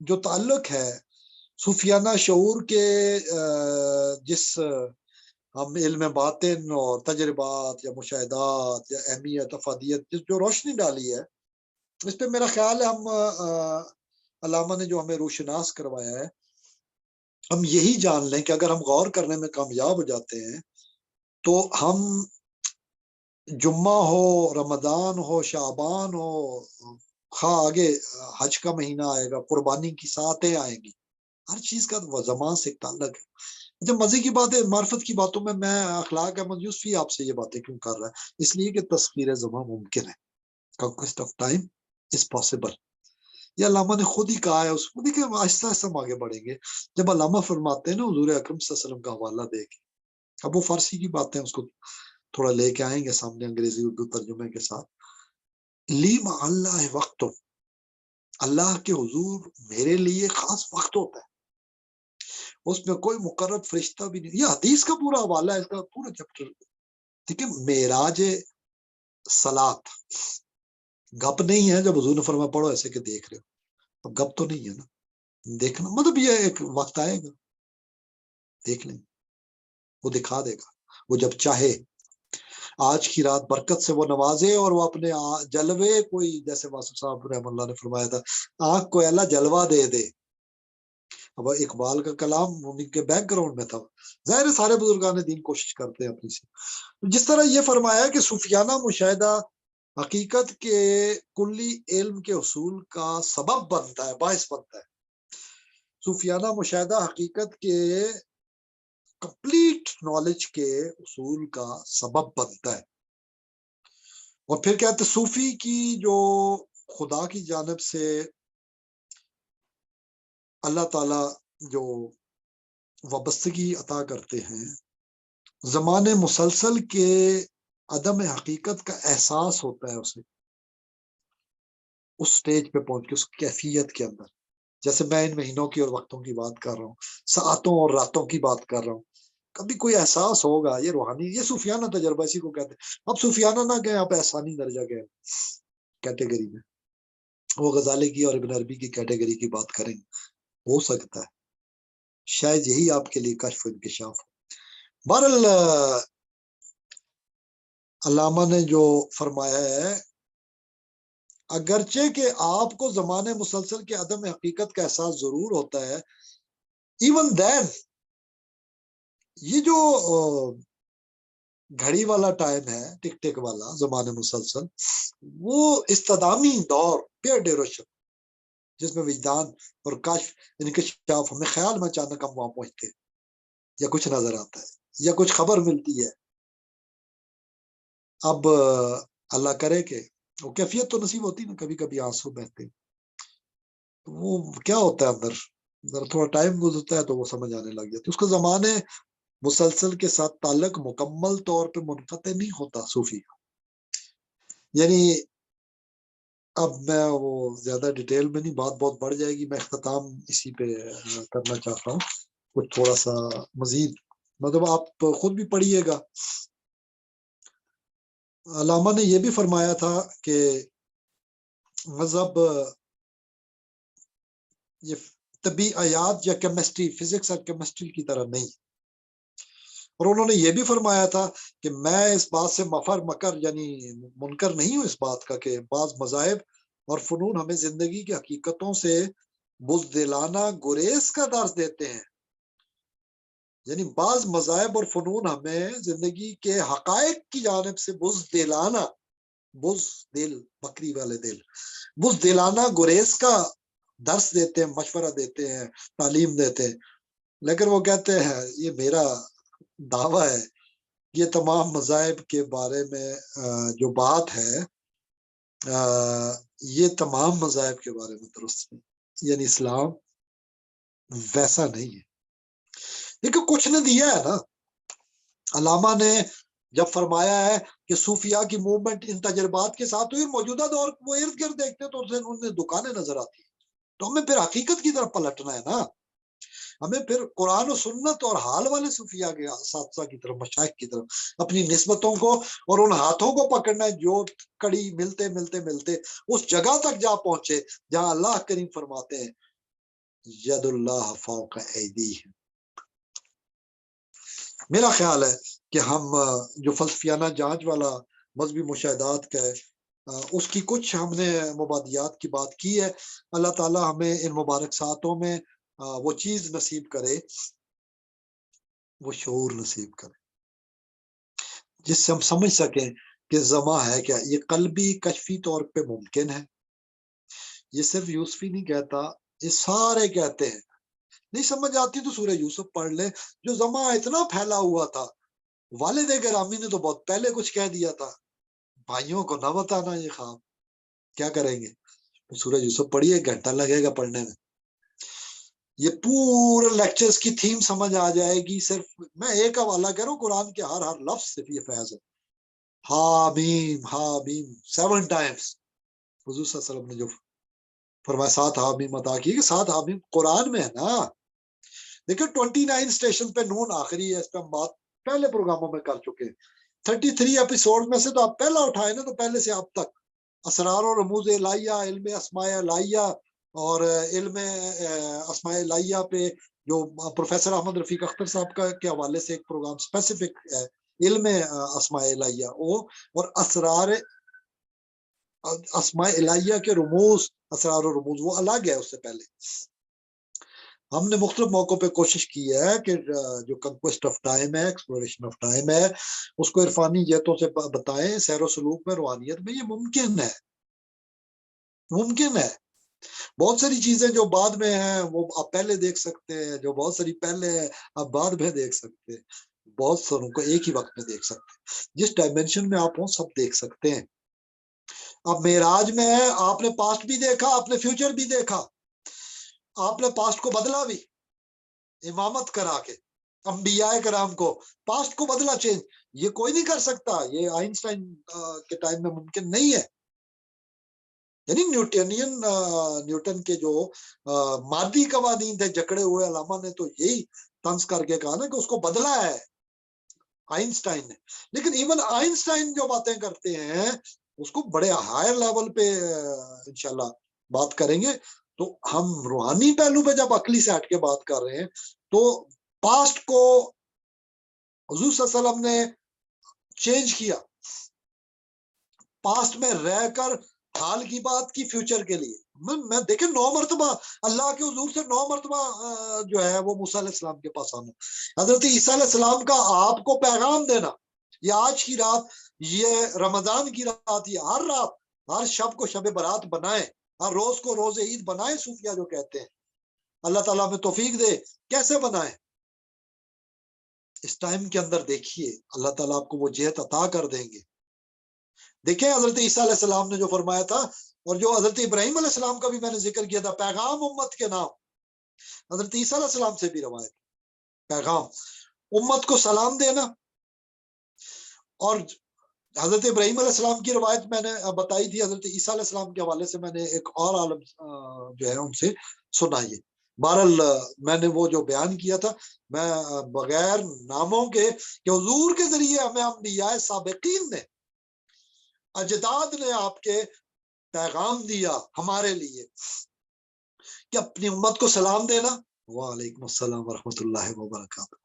جو تعلق ہے صوفیانہ شعور کے جس ہم علم باطن اور تجربات یا مشاہدات یا اہمیت افادیت جس جو روشنی ڈالی ہے اس پہ میرا خیال ہے ہم علامہ نے جو ہمیں روشناس کروایا ہے ہم یہی جان لیں کہ اگر ہم غور کرنے میں کامیاب ہو جاتے ہیں تو ہم جمعہ ہو رمضان ہو شعبان ہو خواہ آگے حج کا مہینہ آئے گا قربانی کی ساعتیں آئیں گی ہر چیز کا زمان سے ایک تعلق ہے. جب مزے کی بات ہے معرفت کی باتوں میں اخلاق احمد یوسفی آپ سے یہ باتیں کیوں کر رہا ہے اس لیے کہ تسخیر زمان ممکن ہے conquest of time is possible. یہ علامہ نے خود ہی کہا ہے اس کو دیکھیں ہم آہستہ آہستہ ہم آگے بڑھیں گے. جب علامہ فرماتے ہیں نا حضور اکرم صلی اللہ علیہ وسلم کا حوالہ دے کے اب وہ فارسی کی باتیں اس کو تھوڑا لے کے آئیں گے سامنے انگریزی اردو ترجمے کے ساتھ. لی مع اللہ وقت اللہ کے حضور میرے لیے خاص وقت ہوتا ہے اس میں کوئی مقرب فرشتہ بھی نہیں. یہ حدیث کا پورا حوالہ ہے اس کا پورا چیپٹر. ٹھیک ہے معراج صلات گپ نہیں ہے جب حضور نے فرمایا پڑھو ایسے کہ دیکھ رہے ہو اب گپ تو نہیں ہے نا دیکھنا مطلب یہ ایک وقت آئے گا دیکھ لیں وہ دکھا دے گا وہ جب چاہے آج کی رات برکت سے وہ نوازے اور وہ اپنے جلوے کوئی جیسے واسف صاحب رحم اللہ نے فرمایا تھا آنکھ کو اللہ جلوہ دے دے. اب اقبال کا کلام ان کے بیک گراؤنڈ میں تھا ظاہر سارے بزرگان دین کوشش کرتے ہیں اپنی سے. جس طرح یہ فرمایا کہ صوفیانہ مشاہدہ حقیقت کے کلی علم کے حصول کا سبب بنتا ہے باعث بنتا ہے. صوفیانہ مشاہدہ حقیقت کے کمپلیٹ نالج کے حصول کا سبب بنتا ہے. اور پھر کہتے صوفی کی جو خدا کی جانب سے اللہ تعالی جو وابستگی عطا کرتے ہیں زمانے مسلسل کے عدم حقیقت کا احساس ہوتا ہے اسے اس سٹیج پہ پہنچ کے اس کیفیت کے اندر. جیسے میں ان مہینوں کی اور وقتوں کی بات کر رہا ہوں ساعتوں اور راتوں کی بات کر رہا ہوں کبھی کوئی احساس ہوگا یہ روحانی یہ صوفیانہ تجربہ اسی کو کہتے ہیں. اب صوفیانہ نہ گئے آپ احسانی درجہ گئے کیٹیگری میں وہ غزالی کی اور ابن عربی کی کیٹیگری کی بات کریں ہو سکتا ہے شاید یہی آپ کے لیے کشف و انکشاف ہو. بہرحال علامہ نے جو فرمایا ہے اگرچہ کہ آپ کو زمانے مسلسل کے عدم حقیقت کا احساس ضرور ہوتا ہے ایون دین یہ جو گھڑی والا ٹائم ہے ٹک ٹک والا زمانے مسلسل وہ استدامی دور پیئر ڈیوریشن جس میں وجدان اور کشف انکشاف ہمیں خیال میں اچانک ہم وہاں پہنچتے ہیں یا کچھ نظر آتا ہے یا کچھ خبر ملتی ہے. اب اللہ کرے کہ وہ کیفیت تو نصیب ہوتی نا کبھی کبھی آنسو بہتے وہ کیا ہوتا ہے اندر تھوڑا ٹائم گزرتا ہے تو وہ سمجھ آنے لگ جاتی. اس کا زمانے مسلسل کے ساتھ تعلق مکمل طور پہ منقطع نہیں ہوتا صوفی کا. یعنی اب میں وہ زیادہ ڈیٹیل میں نہیں بات بہت بڑھ جائے گی میں اختتام اسی پہ کرنا چاہتا ہوں کچھ تھوڑا سا مزید مطلب آپ خود بھی پڑھیے گا. علامہ نے یہ بھی فرمایا تھا کہ مذہب یہ طبیعیات یا کیمسٹری فزکس اور کیمسٹری کی طرح نہیں. اور انہوں نے یہ بھی فرمایا تھا کہ میں اس بات سے مفر مکر یعنی منکر نہیں ہوں اس بات کا کہ بعض مذاہب اور فنون ہمیں زندگی کی حقیقتوں سے بزدلانہ گریز کا درس دیتے ہیں. یعنی بعض مذاہب اور فنون ہمیں زندگی کے حقائق کی جانب سے بزدلانہ بزدل بکری والے دل بزدلانہ گریز کا درس دیتے ہیں مشورہ دیتے ہیں تعلیم دیتے ہیں. لیکن وہ کہتے ہیں یہ میرا دعویٰ ہے یہ تمام مذاہب کے بارے میں جو بات ہے یہ تمام مذاہب کے بارے میں درست نہیں. یعنی اسلام ویسا نہیں ہے لیکن کچھ نے دیا ہے نا. علامہ نے جب فرمایا ہے کہ صوفیاء کی موومنٹ ان تجربات کے ساتھ ہوئی موجودہ دور وہ ارد گرد دیکھتے تو انہیں دکانیں نظر آتی تو ہمیں پھر حقیقت کی طرف پلٹنا ہے نا، ہمیں پھر قرآن و سنت اور حال والے صوفیاء کے اساتذہ کی طرف، مشائخ کی طرف اپنی نسبتوں کو اور ان ہاتھوں کو پکڑنا ہے جو کڑی ملتے ملتے ملتے اس جگہ تک جا پہنچے جہاں اللہ کریم فرماتے ہیں ید اللہ فوق ایدیہم۔ میرا خیال ہے کہ ہم جو فلسفیانہ جانچ والا مذہبی مشاہدات کا ہے اس کی کچھ ہم نے مبادیات کی بات کی ہے۔ اللہ تعالیٰ ہمیں ان مبارک ساعتوں میں وہ چیز نصیب کرے، وہ شعور نصیب کرے جس سے ہم سمجھ سکیں کہ زماں ہے کیا۔ یہ قلبی کشفی طور پہ ممکن ہے، یہ صرف یوسفی نہیں کہتا، یہ سارے کہتے ہیں۔ نہیں سمجھ آتی تو سورہ یوسف پڑھ لیں، جو زماں اتنا پھیلا ہوا تھا، والد گرامی نے تو بہت پہلے کچھ کہہ دیا تھا، بھائیوں کو نہ بتانا یہ خواب، کیا کریں گے؟ سورہ یوسف پڑھیے، 1 گھنٹہ لگے گا پڑھنے میں، یہ پورے لیکچرز کی تھیم سمجھ آ جائے گی۔ صرف میں ایک حوالہ کہہ رہا ہوں، قرآن کے ہر لفظ سے یہ فیض ہے۔ حامیم حامیم 7 ٹائمز حضور صلی اللہ علیہ وسلم نے جو فرمایا 7 حامیم عطا کی کہ 7 حامیم قرآن میں ہے نا۔ دیکھیں 29 اسٹیشن پہ نون آخری ہے، اس پہ ہم بات پہلے پروگراموں میں کر چکے ہیں۔ 33 ایپیسوڈ میں سے تو آپ پہلا اٹھائے نا، تو پہلے سے اب تک اسرار و رموز الہیہ، علم اسماء الہیہ اور علم اسماء الہیہ پہ جو پروفیسر احمد رفیق اختر صاحب کے حوالے سے ایک پروگرام اسپیسیفک ہے علم اسماء الہیہ اور اسرار اسماء الہیہ کے رموز، اسرار و رموز وہ الگ ہے اس سے پہلے۔ ہم نے مختلف موقعوں پہ کوشش کی ہے کہ جو کنکویسٹ آف ٹائم ہے، ایکسپلوریشن آف ٹائم ہے، اس کو عرفانی جہتوں سے بتائیں، سیر و سلوک میں، روحانیت میں یہ ممکن ہے، ممکن ہے۔ بہت ساری چیزیں جو بعد میں ہیں وہ آپ پہلے دیکھ سکتے ہیں، جو بہت ساری پہلے ہیں آپ بعد میں دیکھ سکتے ہیں، بہت ساروں کو ایک ہی وقت میں دیکھ سکتے ہیں۔ جس ڈائمینشن میں آپ ہوں سب دیکھ سکتے ہیں۔ اب معراج میں ہے، آپ نے پاسٹ بھی دیکھا، آپ نے فیوچر بھی دیکھا، آپ نے پاسٹ کو بدلا بھی امامت کرا کے، انبیاء کرام کو پاسٹ کو بدلا، چینج یہ کوئی نہیں کر سکتا، یہ آئنسٹائن کے ٹائم میں ممکن نہیں ہے۔ یعنی نیوٹن کے جو مادی قوانین تھے جکڑے ہوئے، علامہ نے تو یہی طنز کر کے کہا نا کہ اس کو بدلا ہے آئنسٹائن نے۔ لیکن ایون آئنسٹائن جو باتیں کرتے ہیں اس کو بڑے ہائر لیول پہ انشاءاللہ بات کریں گے۔ تو ہم روحانی پہلو پہ جب عقلی سے ہٹ کے بات کر رہے ہیں تو پاسٹ کو حضور صلی اللہ علیہ وسلم نے چینج کیا، پاسٹ میں رہ کر حال کی بات کی فیوچر کے لیے۔ میں دیکھیں 9 مرتبہ اللہ کے حضور سے 9 مرتبہ جو ہے وہ موسیٰ علیہ السلام کے پاس آنا، حضرت عیسیٰ علیہ السلام کا آپ کو پیغام دینا، یہ آج کی رات، یہ رمضان کی رات، یہ ہر رات، ہر شب کو شب برات بنائیں، ہر روز کو روز عید بنائیں، صوفیہ جو کہتے ہیں۔ اللہ تعالیٰ ہمیں توفیق دے، کیسے بنائیں؟ اس ٹائم کے اندر دیکھیے اللہ تعالیٰ آپ کو وہ جہت عطا کر دیں گے۔ دیکھیں حضرت عیسیٰ علیہ السلام نے جو فرمایا تھا، اور جو حضرت ابراہیم علیہ السلام کا بھی میں نے ذکر کیا تھا، پیغام امت کے نام، حضرت عیسیٰ علیہ السلام سے بھی روایت، پیغام امت کو سلام دینا۔ اور حضرت ابراہیم علیہ السلام کی روایت میں نے بتائی تھی، حضرت عیسیٰ علیہ السلام کے حوالے سے میں نے ایک اور عالم جو ہے ان سے سنائیے۔ بہرحال میں نے وہ جو بیان کیا تھا، میں بغیر ناموں کے کہ حضور کے ذریعے ہمیں انبیاء سابقین نے، اجداد نے آپ کے پیغام دیا ہمارے لیے کہ اپنی امت کو سلام دینا۔ وعلیکم السلام ورحمۃ اللہ وبرکاتہ۔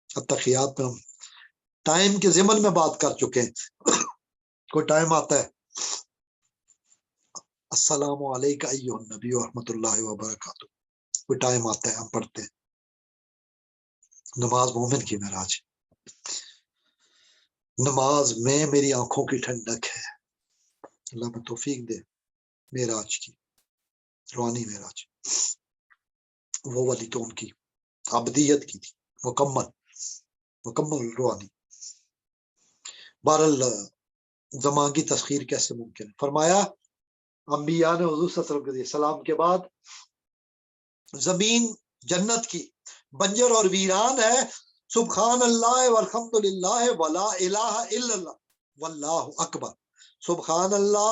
التحیات میں ہم ٹائم کے ضمن میں بات کر چکے ہیں، کوئی ٹائم آتا ہے السلام علیکم ایھا النبی ورحمۃ اللہ وبرکاتہ، کوئی ٹائم آتا ہے ہم پڑھتے ہیں۔ نماز مومن کی معراج، نماز میں میری آنکھوں کی ٹھنڈک ہے، اللہ میں توفیق دے معراج کی، روحانی معراج، وہ والی تو ان کی عبدیت کی تھی، مکمل روحانی۔ بہرحال زمان کی تسخیر کیسے ممکن ہے؟ فرمایا انبیاء نے حضور صلی اللہ علیہ وسلم کے سلام کے بعد، زمین جنت کی بنجر اور ویران ہے، سبحان اللہ والحمد للہ ولا الہ الا اللہ واللہ اکبر، سبحان اللہ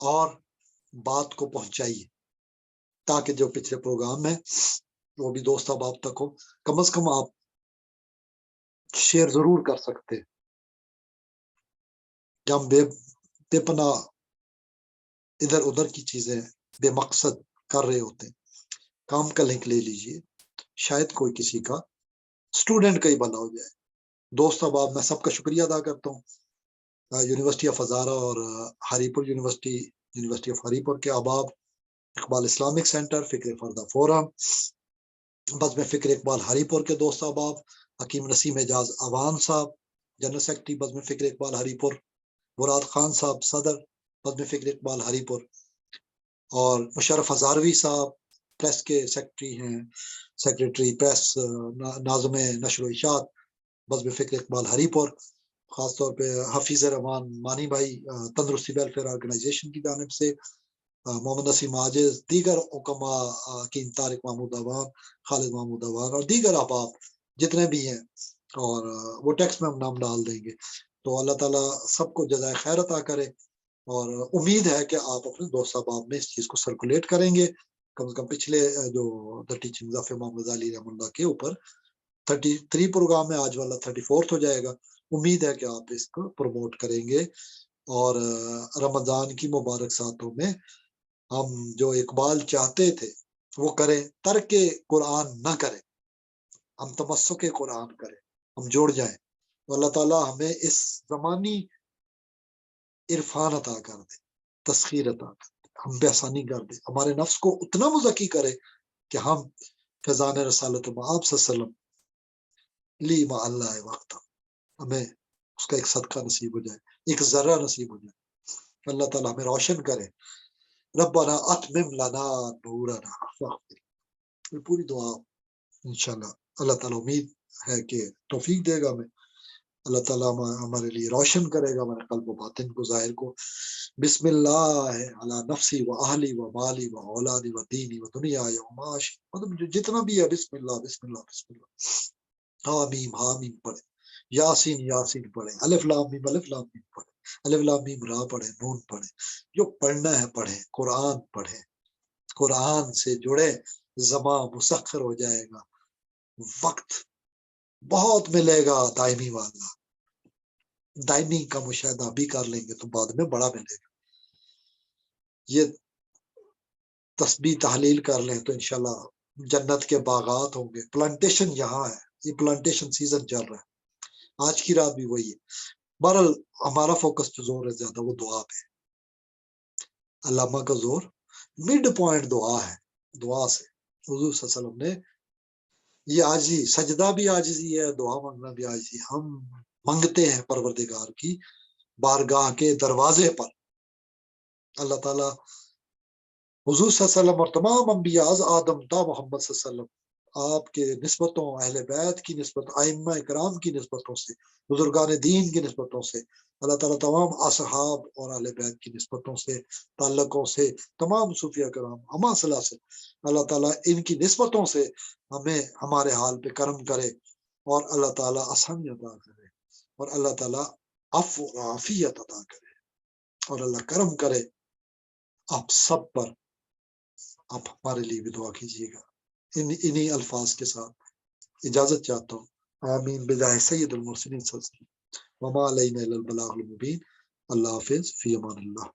اور بات کو پہنچائیے تاکہ جو پچھلے پروگرام ہے وہ بھی دوست احباب تک ہو. کم از کم آپ شیئر ضرور کر سکتے ہیں. جب ہم بے پناہ ادھر ادھر کی چیزیں بے مقصد کر رہے ہوتے ہیں, کام کا لنک لے لیجئے, شاید کوئی کسی کا اسٹوڈنٹ کا ہی بنا ہو جائے. دوست احباب میں سب کا شکریہ ادا کرتا ہوں. یونیورسٹی آف ہزارہ اور ہری پور یونیورسٹی آف ہری پور کے احباب, اقبال اسلامک سینٹر, فکر فردہ فورم, بزم فکر اقبال ہری پور کے دوست احباب, حکیم نسیم اعجاز اوان صاحب جنرل سیکرٹری بزم فکر اقبال ہری پور, مراد خان صاحب صدر بزم فکر اقبال ہری پور, اور مشرف ہزاروی صاحب پریس کے سیکرٹری ہیں, سیکرٹری پریس ناظم نشر و اشاعت بزم فکر اقبال ہری پور. خاص طور پہ حفیظ رحمان مانی بھائی تندرستی ویلفیئر آرگنائزیشن کی جانب سے, محمد نسیم عاجز, دیگر حکما حکیم طارق محمود اوان, خالد محمود اوان اور دیگر احباب جتنے بھی ہیں, اور وہ ٹیکسٹ میں ہم نام ڈال دیں گے. تو اللہ تعالیٰ سب کو جزائے خیر عطا کرے, اور امید ہے کہ آپ اپنے دوست احباب میں اس چیز کو سرکولیٹ کریں گے. کم از کم پچھلے جو دا ٹیچنگز آف امام غزالی رحمہ اللہ کے اوپر 33 پروگرام ہے, آج والا 34 ہو جائے گا. امید ہے کہ آپ اس کو پروموٹ کریں گے, اور رمضان کی مبارک ساتوں میں ہم جو اقبال چاہتے تھے وہ کریں, ترک قرآن نہ کریں, ہم تمسک قرآن کریں, ہم جوڑ جائیں. تو اللہ تعالیٰ ہمیں اس زمانی عرفان عطا کر دے, تسخیر عطا کر دے, ہم پہ آسانی کر دے, ہمارے نفس کو اتنا مزکی کرے کہ ہم فیضان رسالت آپ صلی اللہ علیہ وسلم لی ما اللہ وقت, ہمیں اس کا ایک صدقہ نصیب ہو جائے, ایک ذرہ نصیب ہو جائے. اللہ تعالیٰ ہمیں روشن کرے. ربنا اتمم لنا نورنا فاغفر. پوری دعا انشاءاللہ اللہ تعالیٰ امید ہے کہ توفیق دے گا ہمیں. اللہ تعالیٰ ہمارے لیے روشن کرے گا ہمارے قلب و باطن کو, ظاہر کو. بسم اللہ علی نفسی و اہلی و مالی و اولادی و دینی و دنیا و معاشی, مطلب جتنا بھی ہے بسم اللہ بسم اللہ بسم اللہ. حامیم حامیم پڑھے, یاسین یاسین پڑھے, الف لام میم پڑھے, الف لام میم را پڑھے, نون پڑھے. جو پڑھنا ہے پڑھے, قرآن پڑھے, قرآن سے جڑے, زبان مسخر ہو جائے گا, وقت بہت ملے گا دائمی والا. دائمی کا مشاہدہ بھی کر لیں گے تو بعد میں بڑا ملے گا. یہ تسبیح تحلیل کر لیں تو انشاءاللہ جنت کے باغات ہوں گے. پلانٹیشن یہاں ہے, یہ پلانٹیشن سیزن چل رہا ہے. آج کی رات بھی وہی ہے. بہرحال ہمارا فوکس جو زور ہے زیادہ وہ دعا پہ. علامہ کا زور مڈ پوائنٹ دعا ہے. دعا سے حضور صلی اللہ علیہ وسلم نے یہ عاجزی, سجدہ بھی عاجزی ہے, دعا مانگنا بھی عاجزی. ہم منگتے ہیں پروردگار کی بارگاہ کے دروازے پر. اللہ تعالیٰ حضور صلی اللہ علیہ وسلم اور تمام انبیاء از آدم تا محمد صلی اللہ علیہ وسلم آپ کے نسبتوں, اہل بیت کی نسبت, ائمہ کرام کی نسبتوں سے, بزرگان دین کی نسبتوں سے, اللہ تعالیٰ تمام اصحاب اور اہل بیت کی نسبتوں سے, تعلقوں سے, تمام صوفیہ کرام اما صلاح سے, اللہ تعالیٰ ان کی نسبتوں سے ہمیں ہمارے حال پہ کرم کرے, اور اللہ تعالیٰ آسانی عطا کرے, اور اللہ تعالیٰ عفو و عافیت عطا کرے, اور اللہ کرم کرے آپ سب پر. آپ ہمارے لیے بھی دعا کیجیے گا. انہی الفاظ کے ساتھ اجازت چاہتا ہوں. آمین بجاہ سید المرسلین صلی اللہ علیہ وسلم. وما علینا الا البلاغ المبین. اللہ حافظ, فی امان اللہ.